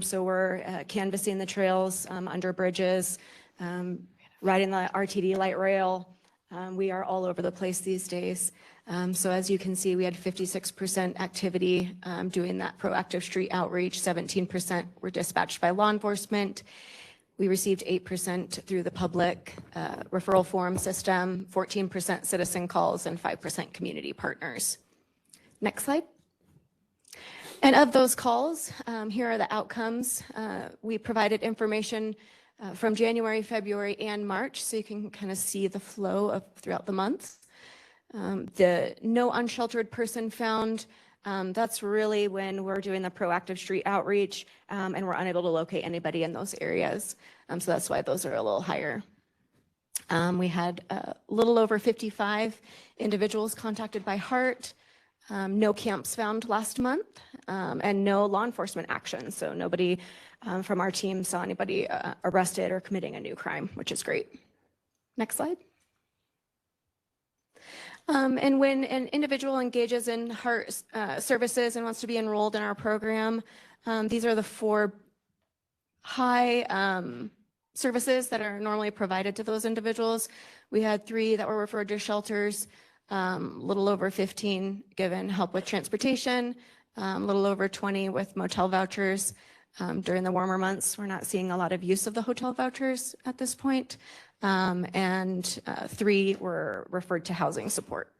So we're canvassing the trails under bridges, riding the RTD light rail. We are all over the place these days. So as you can see, we had 56% activity doing that proactive street outreach. 17% were dispatched by law enforcement. We received 8% through the public referral form system, 14% citizen calls, and 5% community partners. Next slide. And of those calls, here are the outcomes. We provided information from January, February, and March, so you can kind of see the flow of throughout the month. The no unsheltered person found, that's really when we're doing the proactive street outreach and we're unable to locate anybody in those areas. So that's why those are a little higher. We had a little over 55 individuals contacted by heart. No camps found last month, and no law enforcement action. So nobody from our team saw anybody arrested or committing a new crime, which is great. Next slide. And when an individual engages in heart services and wants to be enrolled in our program, these are the 4 high services that are normally provided to those individuals. We had 3 that were referred to shelters, a little over 15 given help with transportation, a little over 20 with motel vouchers. During the warmer months, we're not seeing a lot of use of the hotel vouchers at this point. And 3 were referred to housing support.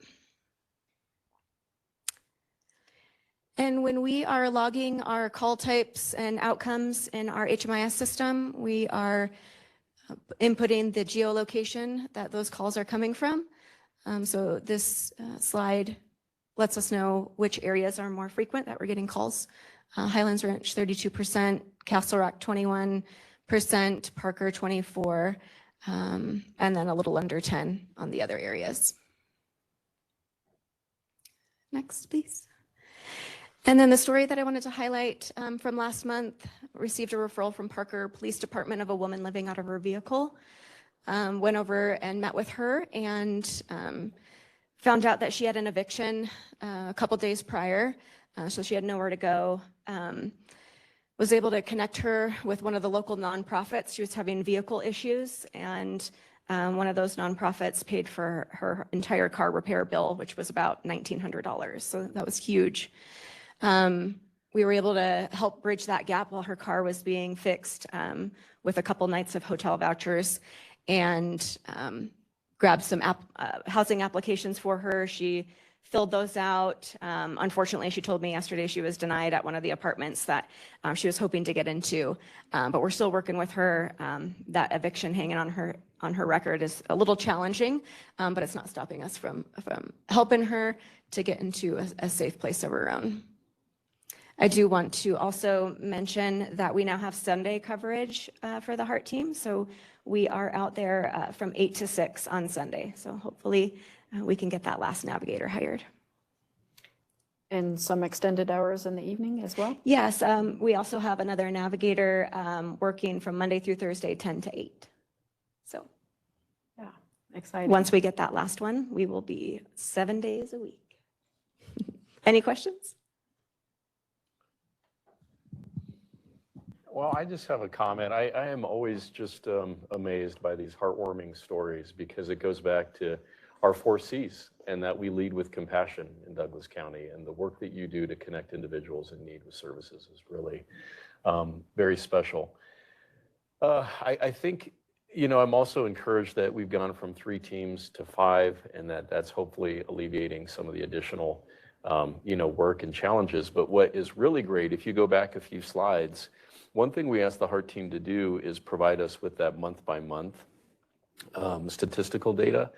And when we are logging our call types and outcomes in our HMIS system, we are inputting the geolocation that those calls are coming from. So this slide lets us know which areas are more frequent that we're getting calls. Highlands Ranch 32%, Castle Rock 21%, Parker 24%, and then a little under 10 on the other areas. Next, please. And then the story that I wanted to highlight from last month, received a referral from Parker Police Department of a woman living out of her vehicle. Went over and met with her and found out that she had an eviction a couple days prior, so she had nowhere to go. Was able to connect her with one of the local nonprofits. She was having vehicle issues, and one of those nonprofits paid for her entire car repair bill, which was about $1,900. So that was huge. We were able to help bridge that gap while her car was being fixed with a couple nights of hotel vouchers, and grabbed some housing applications for her. She filled those out. Unfortunately, she told me yesterday she was denied at one of the apartments that she was hoping to get into, but we're still working with her. That eviction hanging on her record is a little challenging, but it's not stopping us from helping her to get into a safe place of her own. I do want to also mention that we now have Sunday coverage for the Heart team. So we are out there from 8 to 6 on Sunday. So hopefully we can get that last navigator hired. And some extended hours in the evening as well? Yes, we also have another navigator working from Monday through Thursday, 10 to 8. So yeah, exciting. Once we get that last one, we will be 7 days a week. Any questions? Well, I just have a comment. I am always just amazed by these heartwarming stories because it goes back to our 4 C's and that we lead with compassion in Douglas County, and the work that you do to connect individuals in need with services is really very special. I think, you know, I'm also encouraged that we've gone from 3 teams to 5, and that's hopefully alleviating some of the additional, you know, work and challenges. But what is really great, if you go back a few slides, one thing we asked the Heart team to do is provide us with that month-by-month statistical data,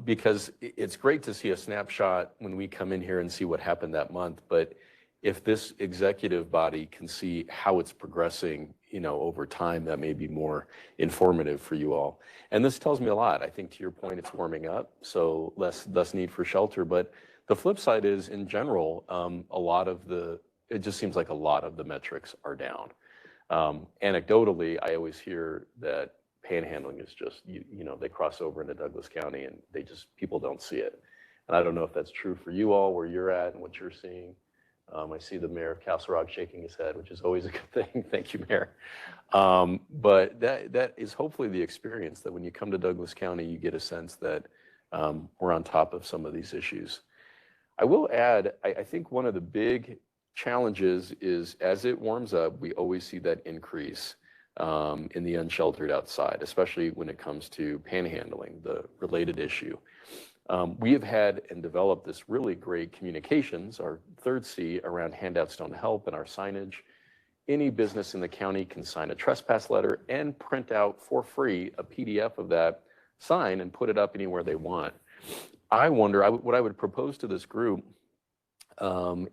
because it's great to see a snapshot when we come in here and see what happened that month. But if this executive body can see how it's progressing, you know, over time, that may be more informative for you all. And this tells me a lot. I think to your point, it's warming up, so less need for shelter. But the flip side is, in general, it just seems like a lot of the metrics are down. Anecdotally, I always hear that panhandling is just, you know, they cross over into Douglas County and people don't see it. And I don't know if that's true for you all, where you're at and what you're seeing. I see the mayor of Castle Rock shaking his head, which is always a good thing. Thank you, Mayor. But that is hopefully the experience, that when you come to Douglas County, you get a sense that we're on top of some of these issues. I will add, I think one of the big challenges is, as it warms up, we always see that increase in the unsheltered outside, especially when it comes to panhandling, the related issue. We have had and developed this really great communications, our 3rd C, around handouts don't help and our signage. Any business in the county can sign a trespass letter and print out for free a PDF of that sign and put it up anywhere they want. I wonder, what I would propose to this group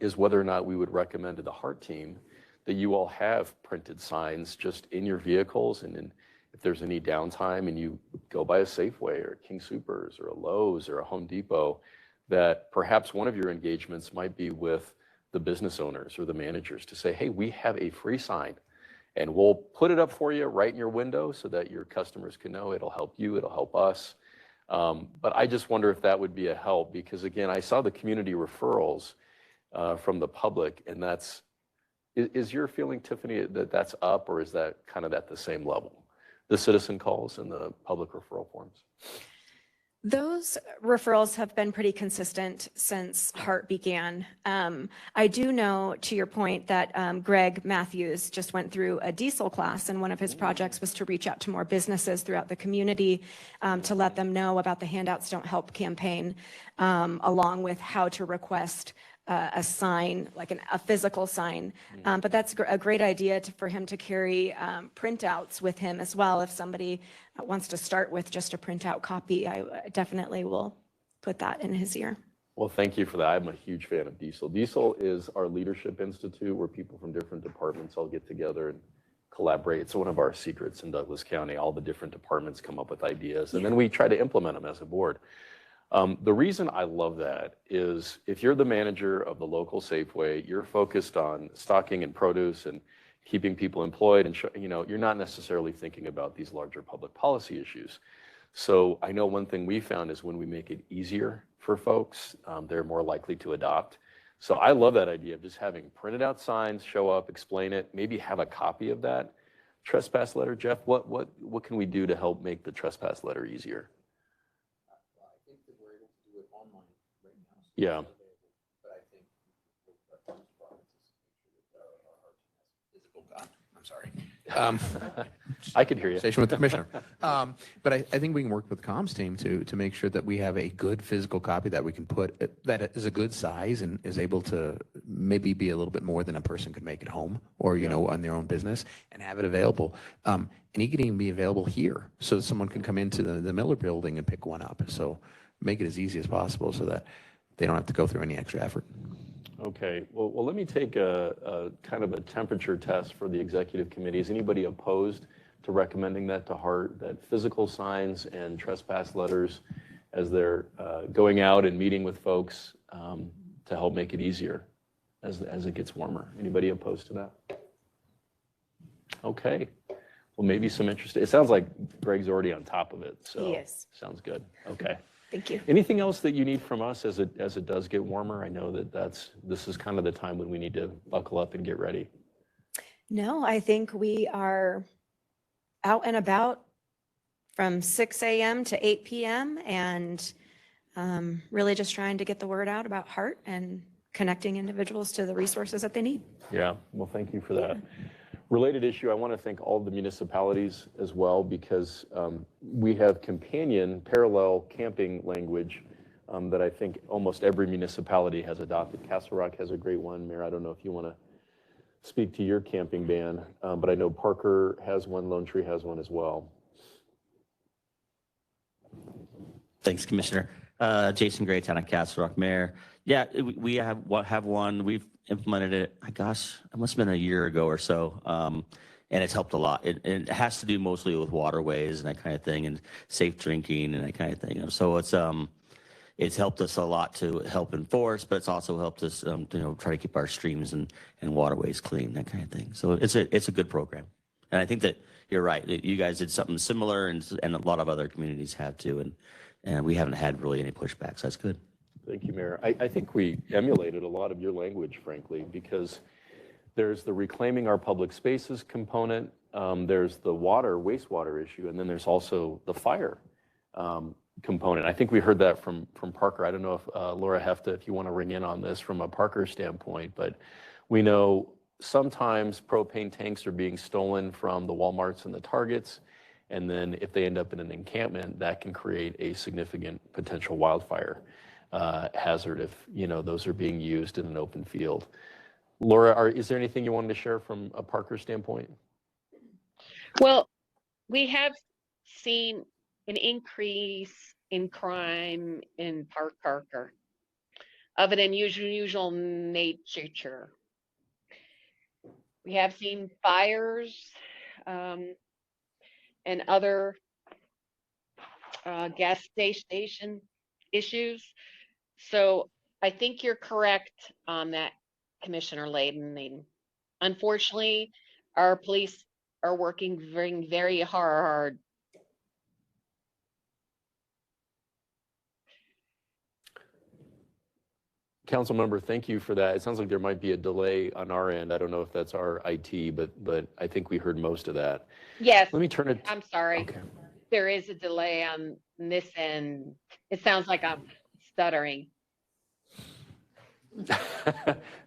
is whether or not we would recommend to the Heart team that you all have printed signs just in your vehicles, and if there's any downtime and you go by a Safeway or King Soopers or a Lowe's or a Home Depot, that perhaps one of your engagements might be with the business owners or the managers to say, hey, we have a free sign and we'll put it up for you right in your window so that your customers can know. It'll help you, it'll help us. But I just wonder if that would be a help, because again, I saw the community referrals from the public, and is your feeling, Tiffany, that that's up, or is that kind of at the same level? The citizen calls and the public referral forms? Those referrals have been pretty consistent since HART began. I do know, to your point, that Greg Matthews just went through a diesel class, and one of his projects was to reach out to more businesses throughout the community to let them know about the Handouts Don't Help campaign, along with how to request a sign, like a physical sign. But that's a great idea for him to carry printouts with him as well. If somebody wants to start with just a printout copy, I definitely will put that in his ear. Well, thank you for that. I'm a huge fan of Diesel. Diesel is our leadership institute where people from different departments all get together and collaborate. It's one of our secrets in Douglas County. All the different departments come up with ideas, and then we try to implement them as a board. The reason I love that is if you're the manager of the local Safeway, you're focused on stocking and produce and keeping people employed, and you're not necessarily thinking about these larger public policy issues. So I know one thing we found is when we make it easier for folks, they're more likely to adopt. So I love that idea of just having printed out signs, show up, explain it, maybe have a copy of that trespass letter. Jeff, what can we do to help make the trespass letter easier? Yeah. I'm sorry. I could hear you. Station with the commissioner. But I think we can work with the comms team to make sure that we have a good physical copy that we can put, that is a good size and is able to maybe be a little bit more than a person could make at home or, on their own business, and have it available. And it can even be available here so that someone can come into the Miller building and pick one up. So make it as easy as possible so that they don't have to go through any extra effort. Okay, well, let me take a kind of a temperature test for the executive committee. Is anybody opposed to recommending that to HART, that physical signs and trespass letters as they're going out and meeting with folks to help make it easier as it gets warmer? Anybody opposed to that? Okay, well, maybe some interest. It sounds like Greg's already on top of it, so He is. Sounds good. Okay. Thank you. Anything else that you need from us as it does get warmer? I know that this is kind of the time when we need to buckle up and get ready. No, I think we are out and about from 6 a.m. to 8 p.m. and really just trying to get the word out about HART and connecting individuals to the resources that they need. Yeah, well, thank you for that. Related issue, I want to thank all the municipalities as well, because we have companion parallel camping language that I think almost every municipality has adopted. Castle Rock has a great one. Mayor, I don't know if you want to speak to your camping ban, but I know Parker has one, Lone Tree has one as well. Thanks, Commissioner. Jason Gray, Town of Castle Rock, Mayor. Yeah, we have one. We've implemented it, gosh, it must have been a year ago or so, and it's helped a lot. It has to do mostly with waterways and that kind of thing, and safe drinking and that kind of thing. So it's helped us a lot to help enforce, but it's also helped us try to keep our streams and waterways clean, that kind of thing. So it's a good program, and I think that you're right. You guys did something similar, and a lot of other communities have too, and we haven't had really any pushback. So that's good. Thank you, Mayor. I think we emulated a lot of your language, frankly, because there's the reclaiming our public spaces component, there's the wastewater issue, and then there's also the fire component. I think we heard that from Parker. I don't know if Laura Hefta, if you want to ring in on this from a Parker standpoint, but we know sometimes propane tanks are being stolen from the Walmarts and the Targets, and then if they end up in an encampment, that can create a significant potential wildfire hazard if those are being used in an open field. Laura, is there anything you wanted to share from a Parker standpoint? Well, we have seen an increase in crime in Parker of an unusual nature. We have seen fires and other gas station issues. So I think you're correct on that, Commissioner Layden. Unfortunately, our police are working very, very hard. Council member, thank you for that. It sounds like there might be a delay on our end. I don't know if that's our IT, but I think we heard most of that. Yes, Let me turn it. I'm sorry. Okay. There is a delay on this end. It sounds like I'm stuttering.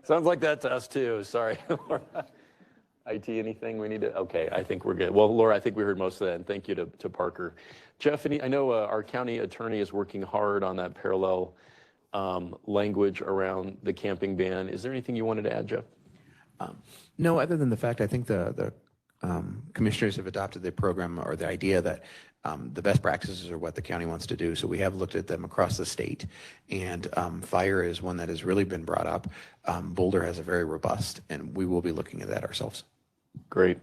Sounds like that to us too. Sorry. IT, anything we need to? Okay, I think we're good. Well, Laura, I think we heard most of that, and thank you to Parker. Jeff, I know our county attorney is working hard on that parallel language around the camping ban. Is there anything you wanted to add, Jeff? No, other than the fact I think the commissioners have adopted the program or the idea that the best practices are what the county wants to do. So we have looked at them across the state, and fire is one that has really been brought up. Boulder has a very robust, and we will be looking at that ourselves. Great.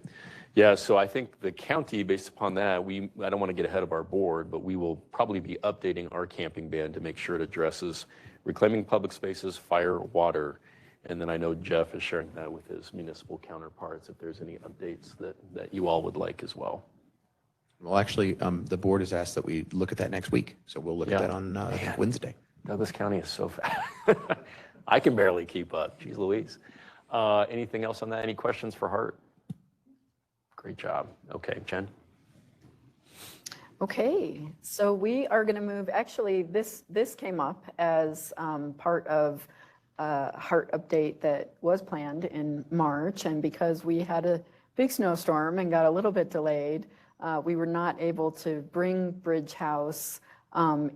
Yeah, so I think the county, based upon that, I don't want to get ahead of our board, but we will probably be updating our camping ban to make sure it addresses reclaiming public spaces, fire, water. And then I know Jeff is sharing that with his municipal counterparts if there's any updates that you all would like as well. Well, actually, the board has asked that we look at that next week. So we'll look at that on Wednesday. Douglas County is so fast. I can barely keep up. Jeez Louise. Anything else on that? Any questions for Hart? Great job. Okay, Jen. Okay, so we are going to move, actually, this came up as part of a Hart update that was planned in March, and because we had a big snowstorm and got a little bit delayed, we were not able to bring Bridge House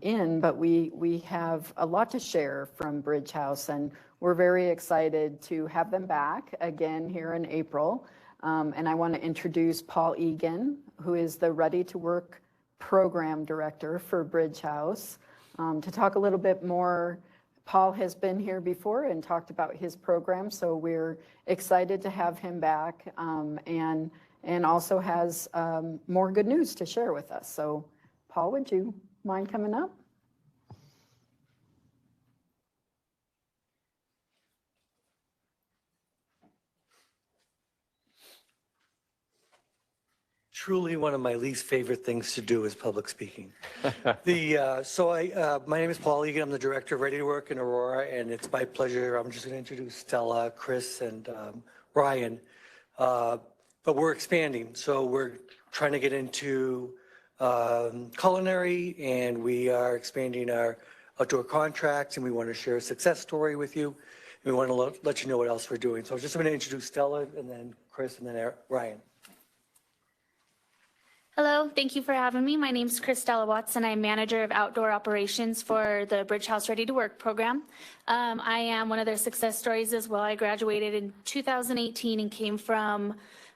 in, but we have a lot to share from Bridge House, and we're very excited to have them back again here in April. And I want to introduce Paul Egan, who is the Ready to Work Program Director for Bridge House, to talk a little bit more. Paul has been here before and talked about his program, so we're excited to have him back, and also has more good news to share with us. So Paul, would you mind coming up? Truly one of my least favorite things to do is public speaking. My name is Paul Egan. I'm the director of Ready to Work in Aurora, and it's my pleasure. I'm just going to introduce Stella, Chris, and Ryan. But we're expanding, so we're trying to get into culinary, and we are expanding our outdoor contracts, and we want to share a success story with you. And we want to let you know what else we're doing. So I'm just going to introduce Stella, and then Chris, and then Ryan. Hello, thank you for having me. My name is Chris Watson. I'm manager of outdoor operations for the Bridge House Ready to Work program. I am one of their success stories as well. I graduated in 2018 and came from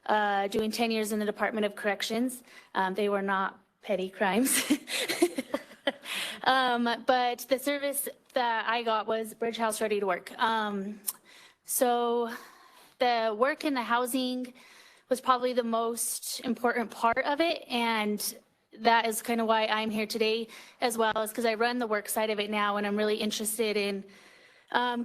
doing 10 years in the Department of Corrections. They were not petty crimes. But the service that I got was Bridge House Ready to Work. So the work in the housing was probably the most important part of it, and that is kind of why I'm here today as well, is because I run the work side of it now, and I'm really interested in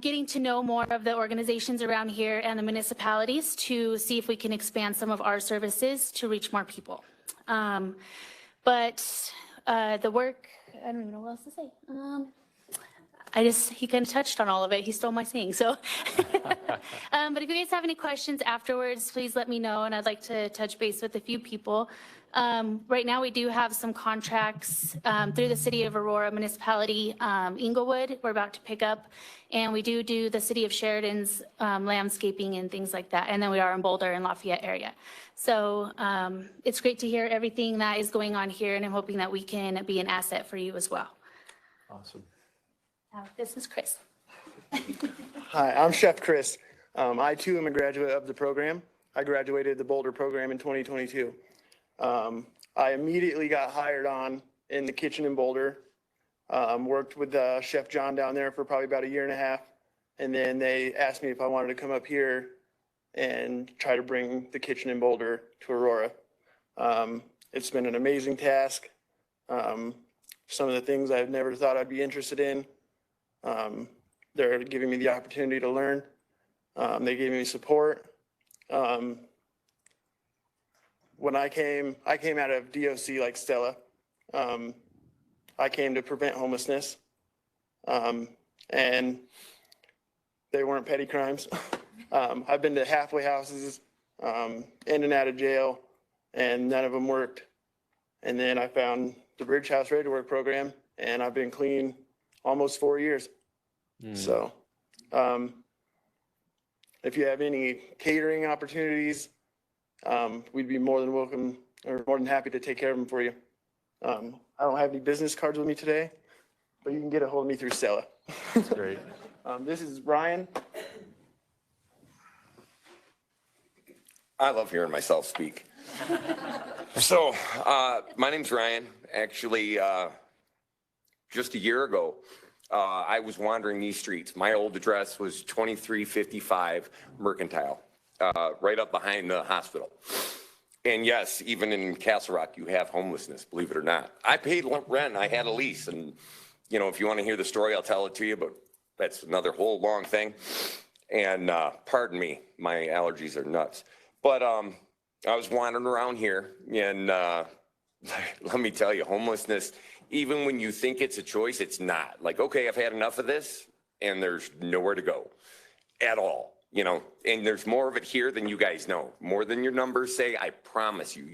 getting to know more of the organizations around here and the municipalities to see if we can expand some of our services to reach more people. But the work, I don't even know what else to say. He kind of touched on all of it. He stole my saying, so. But if you guys have any questions afterwards, please let me know, and I'd like to touch base with a few people. Right now, we do have some contracts through the City of Aurora Municipality, Inglewood, we're about to pick up, and we do the City of Sheridan's landscaping and things like that, and then we are in Boulder and Lafayette area. So it's great to hear everything that is going on here, and I'm hoping that we can be an asset for you as well. Awesome. This is Chris. Hi, I'm Chef Chris. I too am a graduate of the program. I graduated the Boulder program in 2022. I immediately got hired on in the kitchen in Boulder. Worked with Chef John down there for probably about a year and a half. And then they asked me if I wanted to come up here and try to bring the kitchen in Boulder to Aurora. It's been an amazing task. Some of the things I've never thought I'd be interested in. They're giving me the opportunity to learn. They gave me support. When I came out of DOC like Stella. I came to prevent homelessness. And they weren't petty crimes. I've been to halfway houses, in and out of jail, and none of them worked. And then I found the Bridge House Ready to Work program, and I've been clean almost 4 years. So, if you have any catering opportunities, we'd be more than welcome or more than happy to take care of them for you. I don't have any business cards with me today, but you can get a hold of me through Stella. That's great. This is Ryan. I love hearing myself speak. So, my name's Ryan. Actually, just a year ago, I was wandering these streets. My old address was 2355 Mercantile, right up behind the hospital. And yes, even in Castle Rock, you have homelessness, believe it or not. I paid rent, I had a lease, and you know, if you want to hear the story, I'll tell it to you, but that's another whole long thing. And pardon me, my allergies are nuts. But I was wandering around here, and let me tell you, homelessness, even when you think it's a choice, it's not. Like, okay, I've had enough of this, and there's nowhere to go at all. You know, and there's more of it here than you guys know. More than your numbers say, I promise you.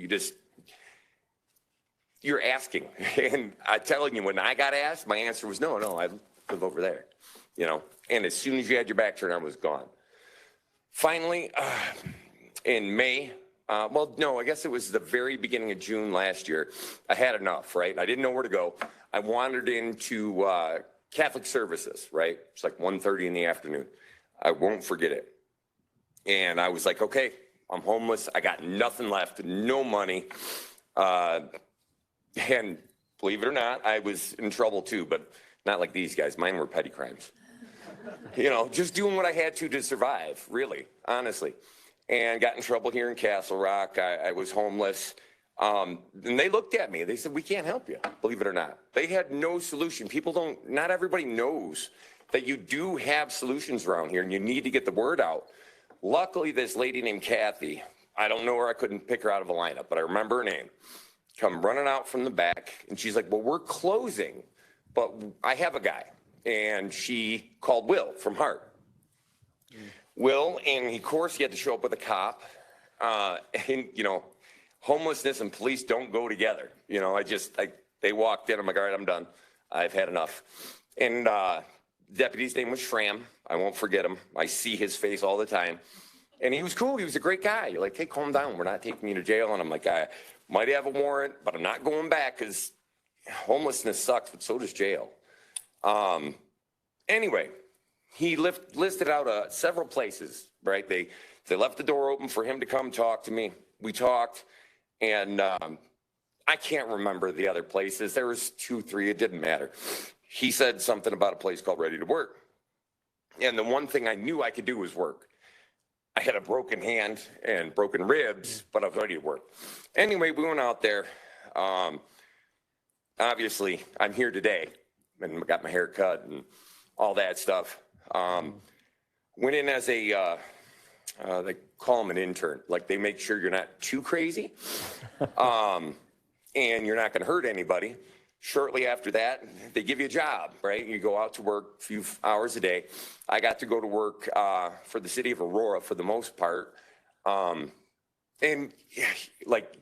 You're asking. And I'm telling you, when I got asked, my answer was no, I live over there. You know, and as soon as you had your back turned, I was gone. Finally, in May, well, no, I guess it was the very beginning of June last year, I had enough, right? I didn't know where to go. I wandered into Catholic services, right? It's like 1:30 in the afternoon. I won't forget it. And I was like, okay, I'm homeless. I got nothing left, no money. And believe it or not, I was in trouble too, but not like these guys. Mine were petty crimes. You know, just doing what I had to survive, really, honestly. And got in trouble here in Castle Rock. I was homeless. And they looked at me. They said, we can't help you, believe it or not. They had no solution. Not everybody knows that you do have solutions around here and you need to get the word out. Luckily, this lady named Kathy, I don't know her, I couldn't pick her out of a lineup, but I remember her name, come running out from the back, and she's like, well, we're closing, but I have a guy. And she called Will from Hart. Will, and of course, he had to show up with a cop. And, you know, homelessness and police don't go together. You know, they walked in, I'm like, all right, I'm done. I've had enough. And deputy's name was Schramm. I won't forget him. I see his face all the time. And he was cool. He was a great guy. You're like, hey, calm down. We're not taking you to jail. And I'm like, I might have a warrant, but I'm not going back because homelessness sucks, but so does jail. Anyway, he listed out several places, right? They left the door open for him to come talk to me. We talked, and I can't remember the other places. There was 2, 3, it didn't matter. He said something about a place called Ready to Work. And the one thing I knew I could do was work. I had a broken hand and broken ribs, but I was ready to work. Anyway, we went out there. Obviously, I'm here today and got my hair cut and all that stuff. Went in as they call them an intern. Like, they make sure you're not too crazy and you're not going to hurt anybody. Shortly after that, they give you a job, right? You go out to work a few hours a day. I got to go to work for the city of Aurora for the most part. And like,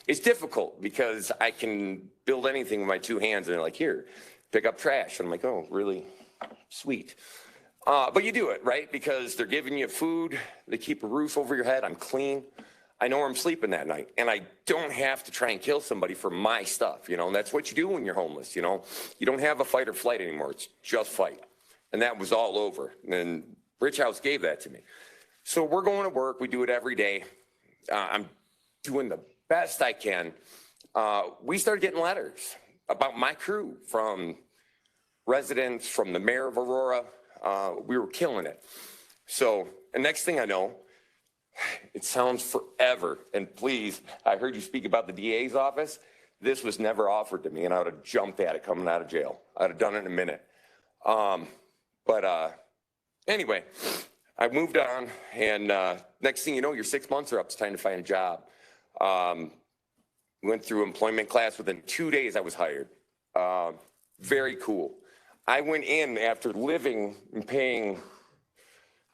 it's difficult because I can build anything with my 2 hands and they're like, here, pick up trash. And I'm like, oh, really? Sweet. But you do it, right? Because they're giving you food. They keep a roof over your head. I'm clean. I know where I'm sleeping that night, and I don't have to try and kill somebody for my stuff, you know, and that's what you do when you're homeless, you know. You don't have a fight or flight anymore. It's just fight. And that was all over. And Bridge House gave that to me. So we're going to work. We do it every day. I'm doing the best I can. We started getting letters about my crew from residents, from the mayor of Aurora. We were killing it. So the next thing I know, it sounds forever. And please, I heard you speak about the DA's office. This was never offered to me, and I would have jumped at it coming out of jail. I'd have done it in a minute. Anyway, I moved on, and next thing you know, your 6 months are up. It's time to find a job. Went through employment class. Within 2 days, I was hired. Very cool. I went in after living and paying,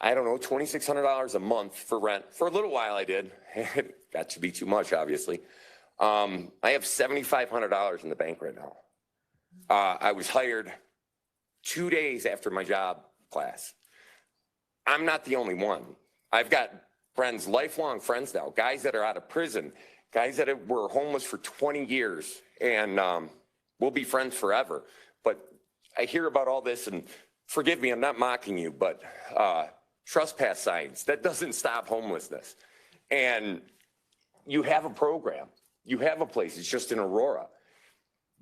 I don't know, $2,600 a month for rent. For a little while I did. It got to be too much, obviously. I have $7,500 in the bank right now. I was hired 2 days after my job class. I'm not the only one. I've got friends, lifelong friends now, guys that are out of prison, guys that were homeless for 20 years, and we'll be friends forever. But I hear about all this, and forgive me, I'm not mocking you, but trespass signs, that doesn't stop homelessness. And you have a program, you have a place, it's just in Aurora.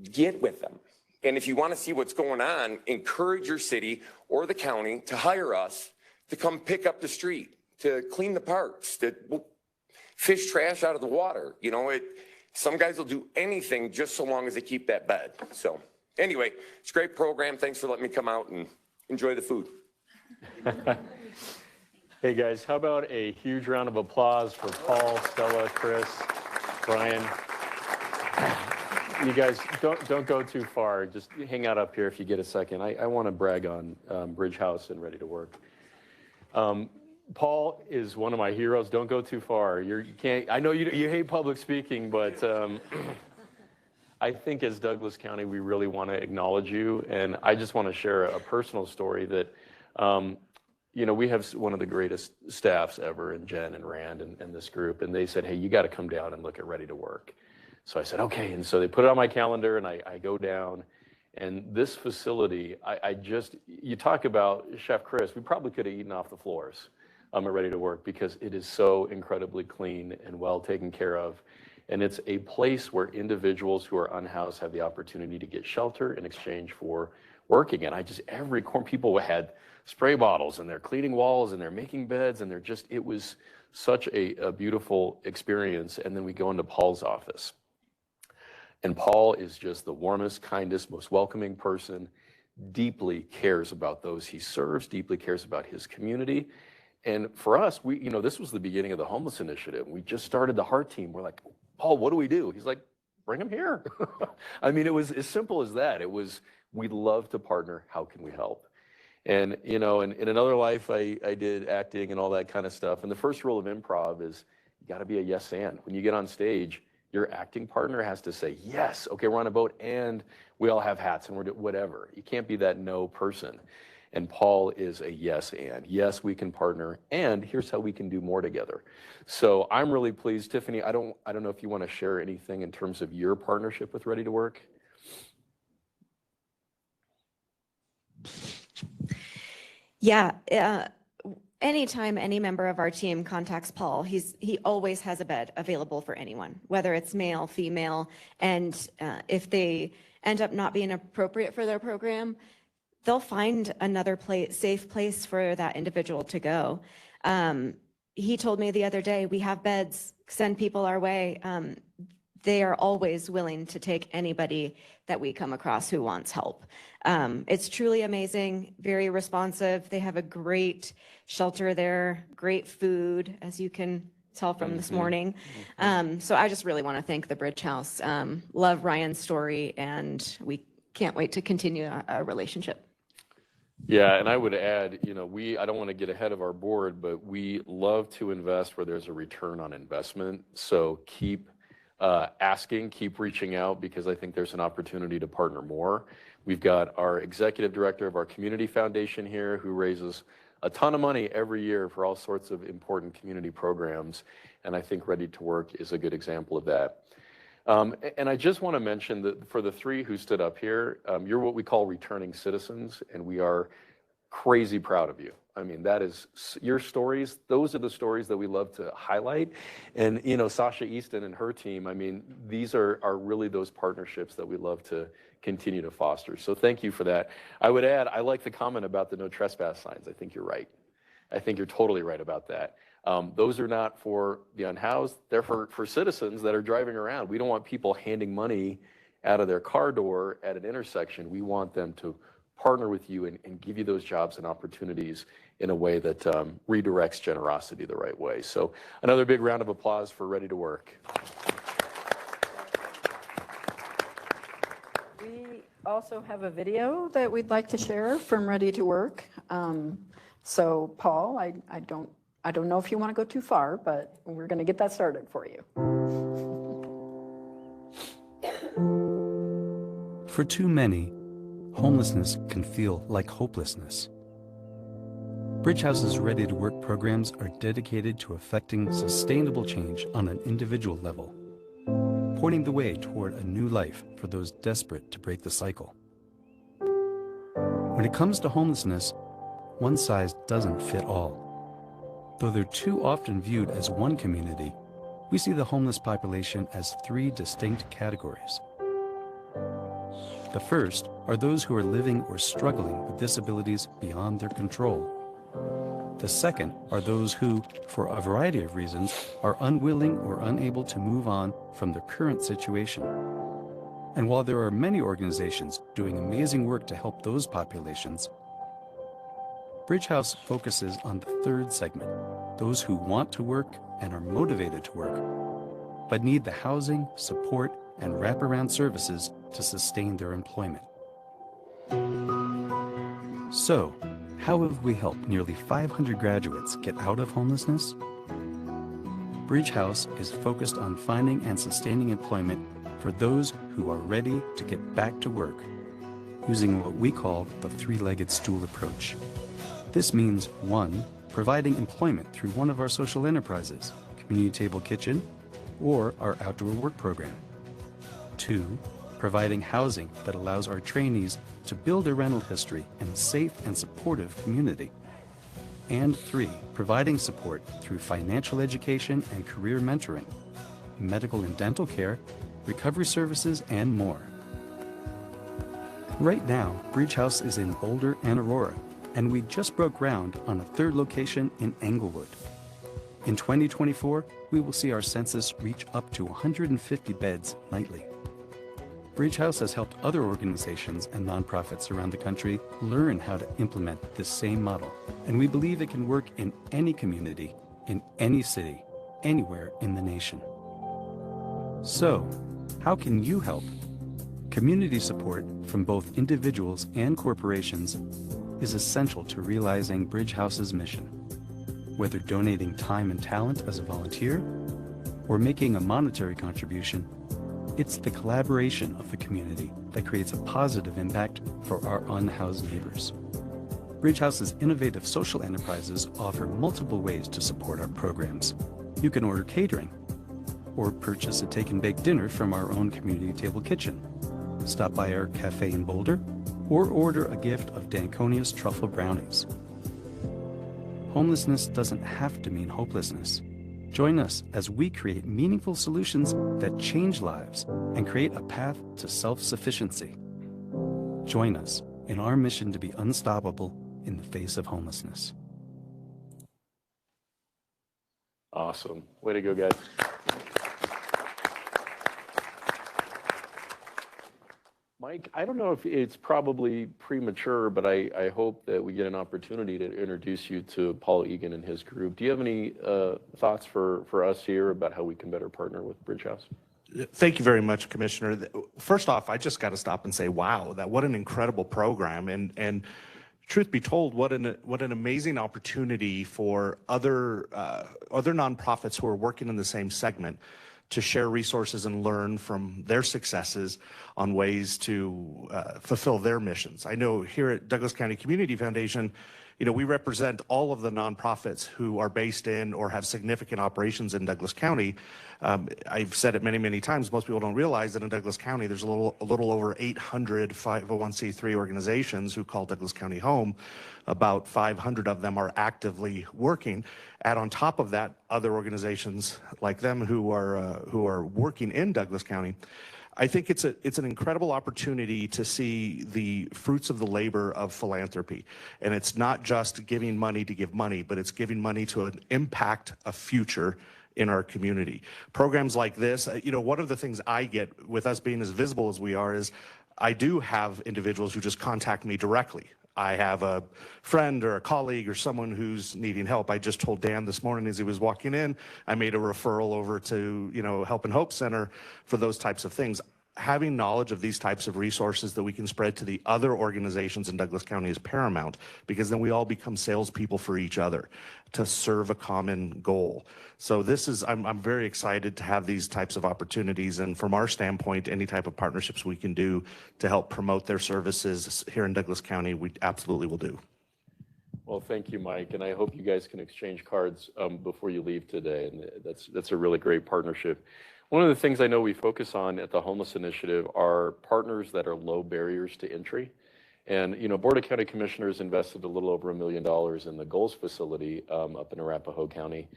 Get with them. And if you want to see what's going on, encourage your city or the county to hire us to come pick up the street, to clean the parks, to fish trash out of the water. You know, some guys will do anything just so long as they keep that bed. So anyway, it's a great program. Thanks for letting me come out and enjoy the food. Hey guys, how about a huge round of applause for Paul, Stella, Chris, Brian. You guys, don't go too far. Just hang out up here if you get a second. I want to brag on Bridge House and Ready to Work. Paul is one of my heroes. Don't go too far. You can't. I know you hate public speaking, but I think as Douglas County, we really want to acknowledge you. And I just want to share a personal story that, you know, we have one of the greatest staffs ever in Jen and Rand and this group. And they said, hey, you got to come down and look at Ready to Work. So I said, okay. And so they put it on my calendar and I go down. And this facility, you talk about Chef Chris, we probably could have eaten off the floors at Ready to Work because it is so incredibly clean and well taken care of. And it's a place where individuals who are unhoused have the opportunity to get shelter in exchange for working. And every corner, people had spray bottles and they're cleaning walls and they're making beds and it was such a beautiful experience. And then we go into Paul's office. And Paul is just the warmest, kindest, most welcoming person, deeply cares about those he serves, deeply cares about his community. And for us, this was the beginning of the homeless initiative. We just started the Heart Team. We're like, Paul, what do we do? He's like, bring him here. I mean, it was as simple as that. It was, we'd love to partner. How can we help? And, in another life, I did acting and all that kind of stuff. And the first rule of improv is you got to be a yes and. When you get on stage, your acting partner has to say, yes, okay, we're on a boat and we all have hats and we're whatever. You can't be that no person. And Paul is a yes and. Yes, we can partner and here's how we can do more together. So I'm really pleased. Tiffany, I don't know if you want to share anything in terms of your partnership with Ready to Work. Yeah. Anytime any member of our team contacts Paul, he always has a bed available for anyone, whether it's male, female, and if they end up not being appropriate for their program, they'll find another safe place for that individual to go. He told me the other day, we have beds, send people our way. They are always willing to take anybody that we come across who wants help. It's truly amazing, very responsive. They have a great shelter there, great food, as you can tell from this morning. So I just really want to thank the Bridge House. Love Ryan's story, and we can't wait to continue our relationship. Yeah, and I would add, I don't want to get ahead of our board, but we love to invest where there's a return on investment. So keep asking, keep reaching out, because I think there's an opportunity to partner more. We've got our executive director of our community foundation here who raises a ton of money every year for all sorts of important community programs. And I think Ready to Work is a good example of that. And I just want to mention that for the three who stood up here, you're what we call returning citizens, and we are crazy proud of you. I mean, that is your stories. Those are the stories that we love to highlight. And, Sasha Easton and her team, I mean, these are really those partnerships that we love to continue to foster. So thank you for that. I would add, I like the comment about the no trespass signs. I think you're right. I think you're totally right about that. Those are not for the unhoused. They're for citizens that are driving around. We don't want people handing money out of their car door at an intersection. We want them to partner with you and give you those jobs and opportunities in a way that redirects generosity the right way. So another big round of applause for Ready to Work. We also have a video that we'd like to share from Ready to Work. So Paul, I don't know if you want to go too far, but we're going to get that started for you. For too many, homelessness can feel like hopelessness. Bridge House's Ready to Work programs are dedicated to effecting sustainable change on an individual level, pointing the way toward a new life for those desperate to break the cycle. When it comes to homelessness, one size doesn't fit all. Though they're too often viewed as one community, we see the homeless population as 3 distinct categories. The first are those who are living or struggling with disabilities beyond their control. The second are those who, for a variety of reasons, are unwilling or unable to move on from their current situation. And while there are many organizations doing amazing work to help those populations, Bridge House focuses on the third segment, those who want to work and are motivated to work, but need the housing, support, and wraparound services to sustain their employment. So, how have we helped nearly 500 graduates get out of homelessness? Bridge House is focused on finding and sustaining employment for those who are ready to get back to work, using what we call the 3-legged stool approach. This means 1, providing employment through one of our social enterprises, Community Table Kitchen, or our outdoor work program. 2, providing housing that allows our trainees to build a rental history in a safe and supportive community. And 3, providing support through financial education and career mentoring, medical and dental care, recovery services, and more. Right now, Bridge House is in Boulder and Aurora, and we just broke ground on a 3rd location in Englewood. In 2024, we will see our census reach up to 150 beds nightly. Bridge House has helped other organizations and nonprofits around the country learn how to implement this same model, and we believe it can work in any community, in any city, anywhere in the nation. So, how can you help? Community support from both individuals and corporations is essential to realizing Bridge House's mission. Whether donating time and talent as a volunteer or making a monetary contribution, it's the collaboration of the community that creates a positive impact for our unhoused neighbors. Bridge House's innovative social enterprises offer multiple ways to support our programs. You can order catering, or purchase a take-and-bake dinner from our own Community Table Kitchen, stop by our cafe in Boulder, or order a gift of Danconia's truffle brownies. Homelessness doesn't have to mean hopelessness. Join us as we create meaningful solutions that change lives and create a path to self-sufficiency. Join us in our mission to be unstoppable in the face of homelessness. Awesome. Way to go, guys. Mike, I don't know if it's probably premature, but I hope that we get an opportunity to introduce you to Paul Egan and his group. Do you have any thoughts for us here about how we can better partner with Bridge House? Thank you very much, Commissioner. First off, I just got to stop and say, wow, what an incredible program. And truth be told, what an amazing opportunity for other nonprofits who are working in the same segment to share resources and learn from their successes on ways to fulfill their missions. I know here at Douglas County Community Foundation, we represent all of the nonprofits who are based in or have significant operations in Douglas County. I've said it many, many times. Most people don't realize that in Douglas County, there's a little over 800 501c3 organizations who call Douglas County home. About 500 of them are actively working. Add on top of that, other organizations like them who are working in Douglas County. I think it's an incredible opportunity to see the fruits of the labor of philanthropy. And it's not just giving money to give money, but it's giving money to impact a future in our community. Programs like this, one of the things I get with us being as visible as we are is I do have individuals who just contact me directly. I have a friend or a colleague or someone who's needing help. I just told Dan this morning as he was walking in, I made a referral over to, Help and Hope Center for those types of things. Having knowledge of these types of resources that we can spread to the other organizations in Douglas County is paramount, because then we all become salespeople for each other to serve a common goal. So I'm very excited to have these types of opportunities. And from our standpoint, any type of partnerships we can do to help promote their services here in Douglas County, we absolutely will do. Well, thank you, Mike, and I hope you guys can exchange cards before you leave today. And that's a really great partnership. One of the things I know we focus on at the Homeless Initiative are partners that are low barriers to entry. And, Board of County Commissioners invested a little over $1 million in the Goals facility up in Arapahoe County.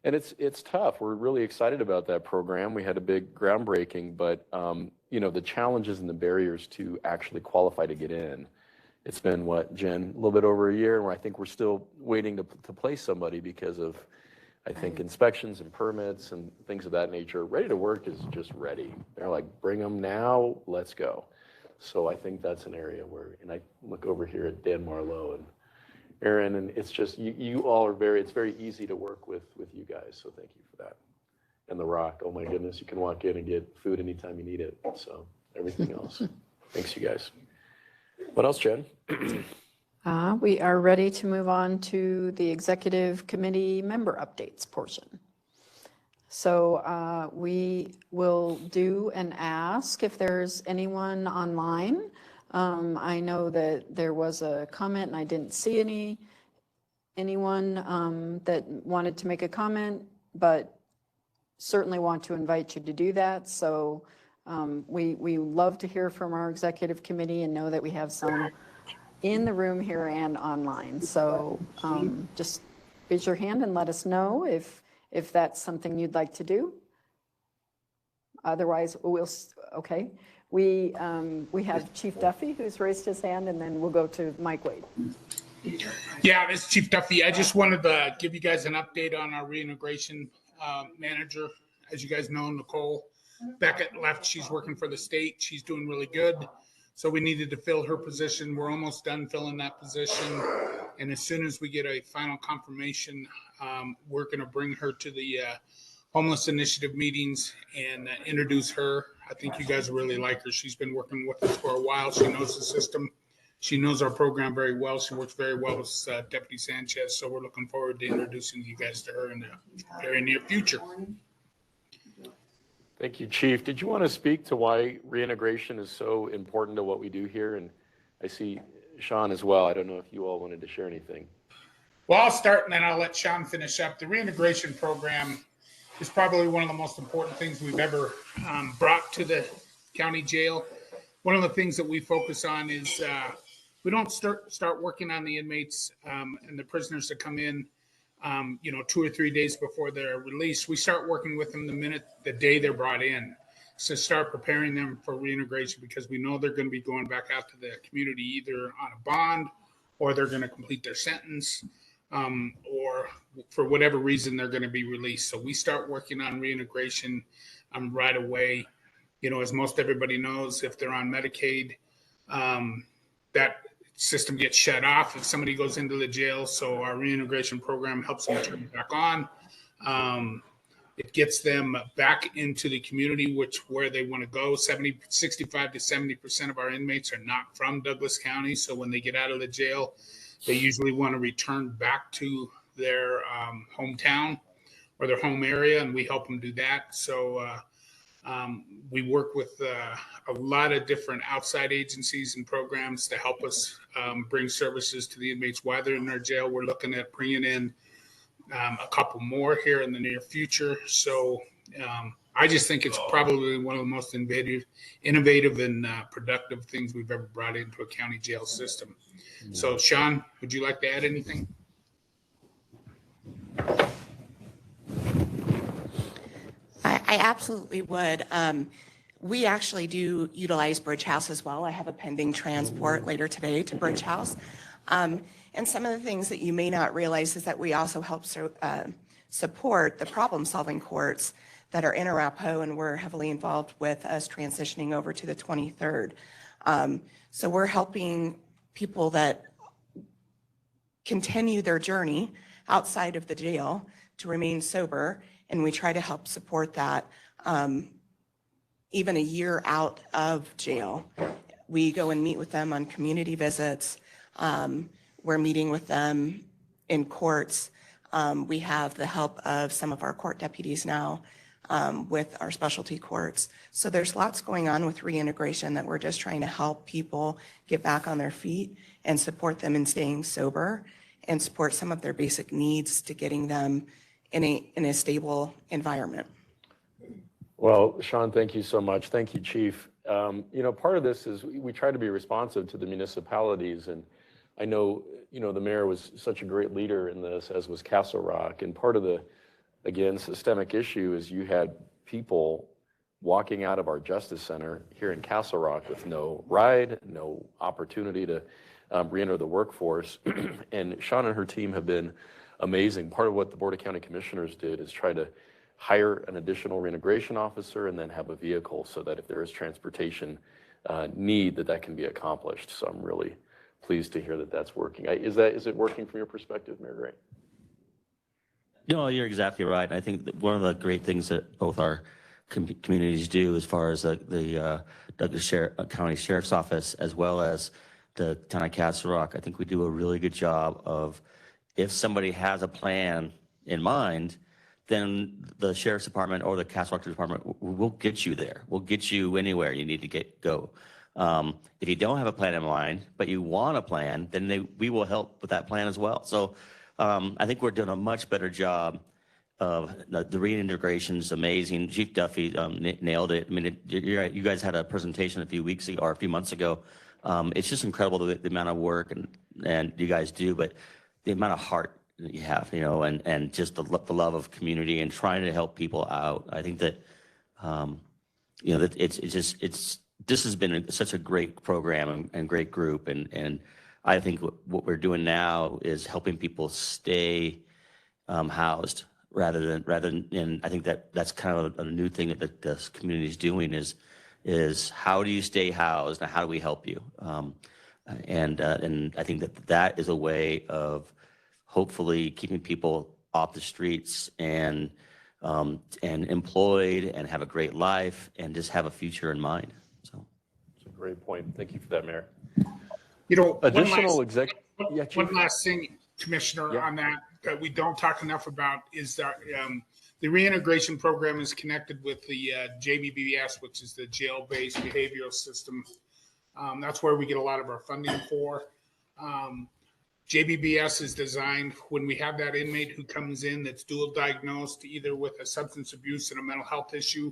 And it's tough. We're really excited about that program. We had a big groundbreaking, but, the challenges and the barriers to actually qualify to get in. It's been, what, Jen, a little bit over a year, where I think we're still waiting to place somebody because of, I think, inspections and permits and things of that nature. Ready to Work is just ready. They're like, bring them now, let's go. So I think that's an area where, and I look over here at Dan Marlowe and Aaron, and it's just, you all are it's very easy to work with you guys. So thank you for that. And The Rock, oh my goodness, you can walk in and get food anytime you need it. So everything else. Thanks, you guys. What else, Jen? We are ready to move on to the executive committee member updates portion. So we will do and ask if there's anyone online. I know that there was a comment and I didn't see anyone that wanted to make a comment, but certainly want to invite you to do that. So we love to hear from our executive committee and know that we have some in the room here and online. So just raise your hand and let us know if that's something you'd like to do. Otherwise, okay. We have Chief Duffy who's raised his hand, and then we'll go to Mike Wade. Yeah, this is Chief Duffy. I just wanted to give you guys an update on our reintegration manager. As you guys know, Nicole Beckett left. She's working for the state. She's doing really good. So we needed to fill her position. We're almost done filling that position. And as soon as we get a final confirmation, we're going to bring her to the Homeless Initiative meetings and introduce her. I think you guys really like her. She's been working with us for a while. She knows the system. She knows our program very well. She works very well with Deputy Sanchez. So we're looking forward to introducing you guys to her in the very near future. Thank you, Chief. Did you want to speak to why reintegration is so important to what we do here? And I see Sean as well. I don't know if you all wanted to share anything. Well, I'll start and then I'll let Sean finish up. The reintegration program is probably one of the most important things we've ever brought to the county jail. One of the things that we focus on is we don't start working on the inmates and the prisoners that come in 2 or 3 days before they're released. We start working with them the day they're brought in, to start preparing them for reintegration, because we know they're going to be going back out to the community either on a bond, or they're going to complete their sentence, or for whatever reason they're going to be released. So we start working on reintegration right away. As most everybody knows, if they're on Medicaid, that system gets shut off if somebody goes into the jail. So our reintegration program helps them turn back on. It gets them back into the community, where they want to go. 65 to 70% of our inmates are not from Douglas County. So when they get out of the jail, they usually want to return back to their hometown or their home area, and we help them do that. So we work with a lot of different outside agencies and programs to help us bring services to the inmates while they're in their jail. We're looking at bringing in a couple more here in the near future. So I just think it's probably one of the most innovative and productive things we've ever brought into a county jail system. So Sean, would you like to add anything? I absolutely would. We actually do utilize Bridge House as well. I have a pending transport later today to Bridge House. And some of the things that you may not realize is that we also help support the problem-solving courts that are in Arapahoe, and we're heavily involved with us transitioning over to the 23rd. So we're helping people that continue their journey outside of the jail to remain sober, and we try to help support that even a year out of jail. We go and meet with them on community visits. We're meeting with them in courts. We have the help of some of our court deputies now with our specialty courts. So there's lots going on with reintegration that we're just trying to help people get back on their feet and support them in staying sober and support some of their basic needs to getting them in a stable environment. Well, Sean, thank you so much. Thank you, Chief. Part of this is we try to be responsive to the municipalities, and I know, the mayor was such a great leader in this, as was Castle Rock, and part of the, again, systemic issue is you had people walking out of our Justice Center here in Castle Rock with no ride, no opportunity to re-enter the workforce. And Sean and her team have been amazing. Part of what the Board of County Commissioners did is try to hire an additional reintegration officer and then have a vehicle so that if there is transportation need, that can be accomplished. So I'm really pleased to hear that that's working. Is it working from your perspective, Mayor Gray? No, you're exactly right. I think that one of the great things that both our communities do, as far as the Douglas County Sheriff's Office, as well as the town of Castle Rock, I think we do a really good job of, if somebody has a plan in mind, then the Sheriff's Department or the Castle Rock Department will get you there. We'll get you anywhere you need to go. If you don't have a plan in mind, but you want a plan, then we will help with that plan as well. So I think we're doing a much better job of the reintegration is amazing. Chief Duffy nailed it. I mean, you're right. You guys had a presentation a few weeks ago or a few months ago. It's just incredible the amount of work and you guys do, but the amount of heart that you have, and just the love of community and trying to help people out. I think that, that this has been such a great program and great group. And I think what we're doing now is helping people stay housed rather than, and I think that's kind of a new thing that this community is doing is how do you stay housed and how do we help you? And I think that is a way of hopefully keeping people off the streets and employed and have a great life and just have a future in mind. So it's a great point. Thank you for that, Mayor. One last thing, Commissioner, on that we don't talk enough about is that the reintegration program is connected with the JBBS, which is the jail-based behavioral system. That's where we get a lot of our funding for. JBBS is designed when we have that inmate who comes in that's dual diagnosed, either with a substance abuse and a mental health issue.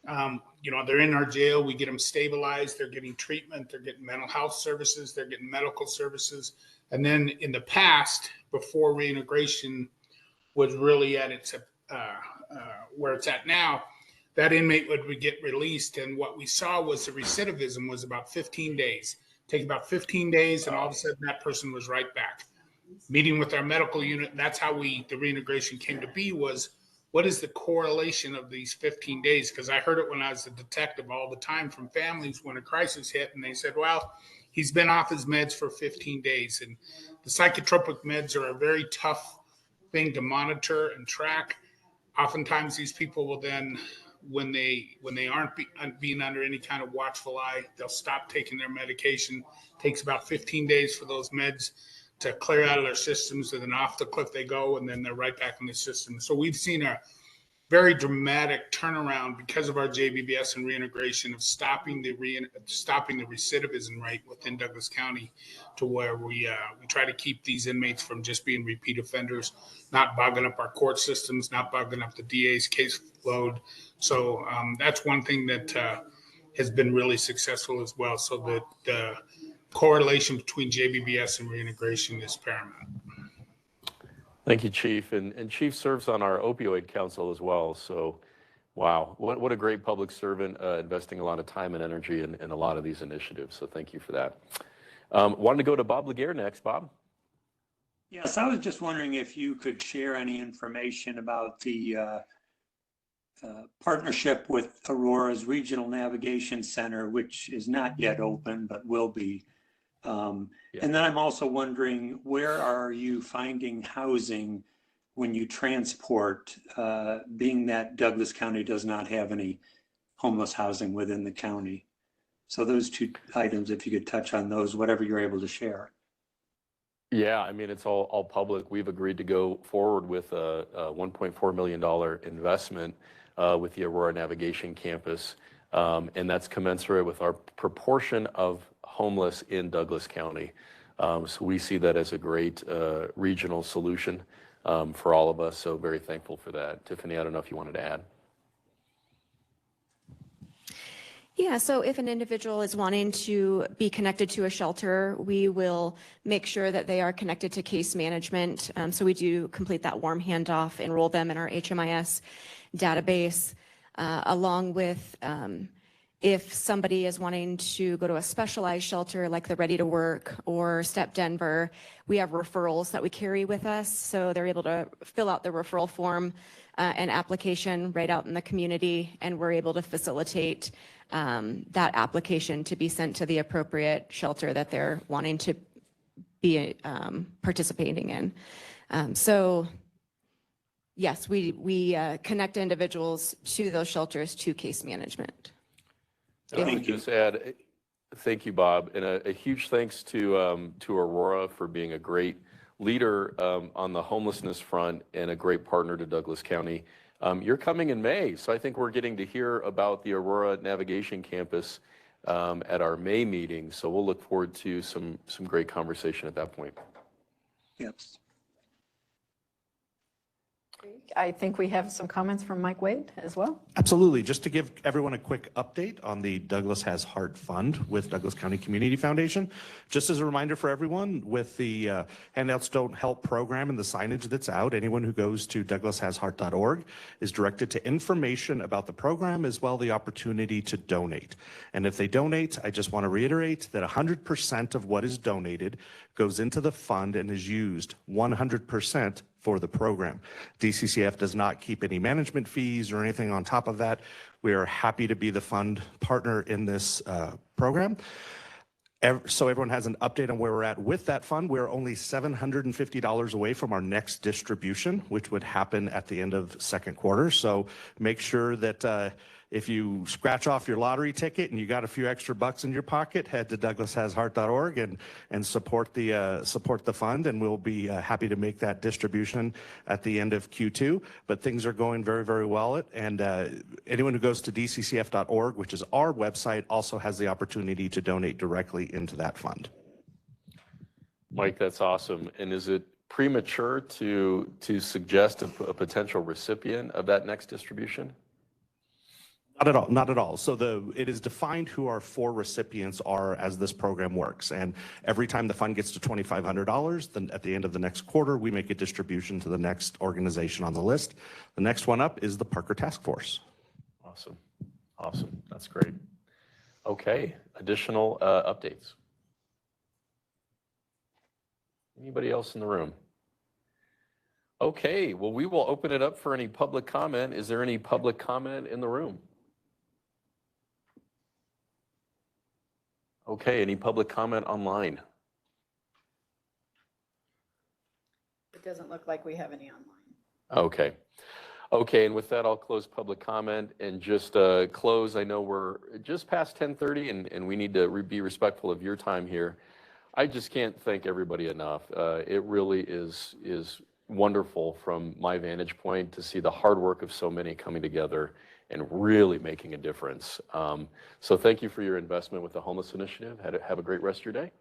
They're in our jail. We get them stabilized. They're getting treatment. They're getting mental health services. They're getting medical services. And then in the past, before reintegration was really at its where it's at now, that inmate would get released. And what we saw was the recidivism was about 15 days. Take about 15 days, and all of a sudden that person was right back. Meeting with our medical unit, that's how the reintegration came to be, was what is the correlation of these 15 days? Because I heard it when I was a detective all the time from families when a crisis hit, and they said, well, he's been off his meds for 15 days. And the psychotropic meds are a very tough thing to monitor and track. Oftentimes these people will then, when they aren't being under any kind of watchful eye, they'll stop taking their medication. It takes about 15 days for those meds to clear out of their systems, and then off the cliff they go, and then they're right back in the system. So we've seen a very dramatic turnaround because of our JBBS and reintegration of stopping the recidivism rate within Douglas County, to where we try to keep these inmates from just being repeat offenders, not bogging up our court systems, not bogging up the DA's caseload. So that's one thing that has been really successful as well. So that the correlation between JBBS and reintegration is paramount. Thank you, Chief. And Chief serves on our opioid council as well. So, wow, what a great public servant, investing a lot of time and energy in a lot of these initiatives. So thank you for that. Wanted to go to Bob Laguerre next. Bob? Yes, I was just wondering if you could share any information about the partnership with Aurora's Regional Navigation Center, which is not yet open, but will be. And then I'm also wondering, where are you finding housing when you transport, being that Douglas County does not have any homeless housing within the county? So those two items, if you could touch on those, whatever you're able to share. Yeah, I mean, it's all public. We've agreed to go forward with a $1.4 million investment with the Aurora Navigation Campus, and that's commensurate with our proportion of homeless in Douglas County. So we see that as a great regional solution for all of us, so very thankful for that. Tiffany, I don't know if you wanted to add. Yeah, so if an individual is wanting to be connected to a shelter, we will make sure that they are connected to case management. So we do complete that warm handoff, enroll them in our HMIS database, along with if somebody is wanting to go to a specialized shelter like the Ready to Work or Step Denver, we have referrals that we carry with us. So they're able to fill out the referral form and application right out in the community, and we're able to facilitate that application to be sent to the appropriate shelter that they're wanting to be participating in. So yes, we connect individuals to those shelters to case management. I would just add, thank you, Bob, and a huge thanks to Aurora for being a great leader on the homelessness front and a great partner to Douglas County. You're coming in May, so I think we're getting to hear about the Aurora Navigation Campus at our May meeting. So we'll look forward to some great conversation at that point. Yes. I think we have some comments from Mike Wade as well. Absolutely. Just to give everyone a quick update on the Douglas Has Heart Fund with Douglas County Community Foundation. Just as a reminder for everyone, with the Handouts Don't Help program and the signage that's out, anyone who goes to douglasHasHeart.org is directed to information about the program as well the opportunity to donate. And if they donate, I just want to reiterate that 100% of what is donated goes into the fund and is used 100% for the program. DCCF does not keep any management fees or anything on top of that. We are happy to be the fund partner in this program. So everyone has an update on where we're at with that fund. We're only $750 away from our next distribution, which would happen at the end of second quarter. So make sure that if you scratch off your lottery ticket and you got a few extra bucks in your pocket, head to DouglasHasHeart.org and support the fund, and we'll be happy to make that distribution at the end of Q2. But things are going very, very well. And anyone who goes to DCCF.org, which is our website, also has the opportunity to donate directly into that fund. Mike, that's awesome. And is it premature to suggest a potential recipient of that next distribution? Not at all, not at all. So it is defined who our 4 recipients are as this program works. And every time the fund gets to $2,500, then at the end of the next quarter, we make a distribution to the next organization on the list. The next one up is the Parker Task Force. Awesome. Awesome. That's great. Okay. Additional updates. Anybody else in the room? Okay. Well, we will open it up for any public comment. Is there any public comment in the room? Okay, any public comment online? It doesn't look like we have any online. Okay. Okay, and with that, I'll close public comment and just close. I know we're just past 10:30 and we need to be respectful of your time here. I just can't thank everybody enough. It really is wonderful from my vantage point to see the hard work of so many coming together and really making a difference. So thank you for your investment with the Homeless Initiative. Have a great rest of your day.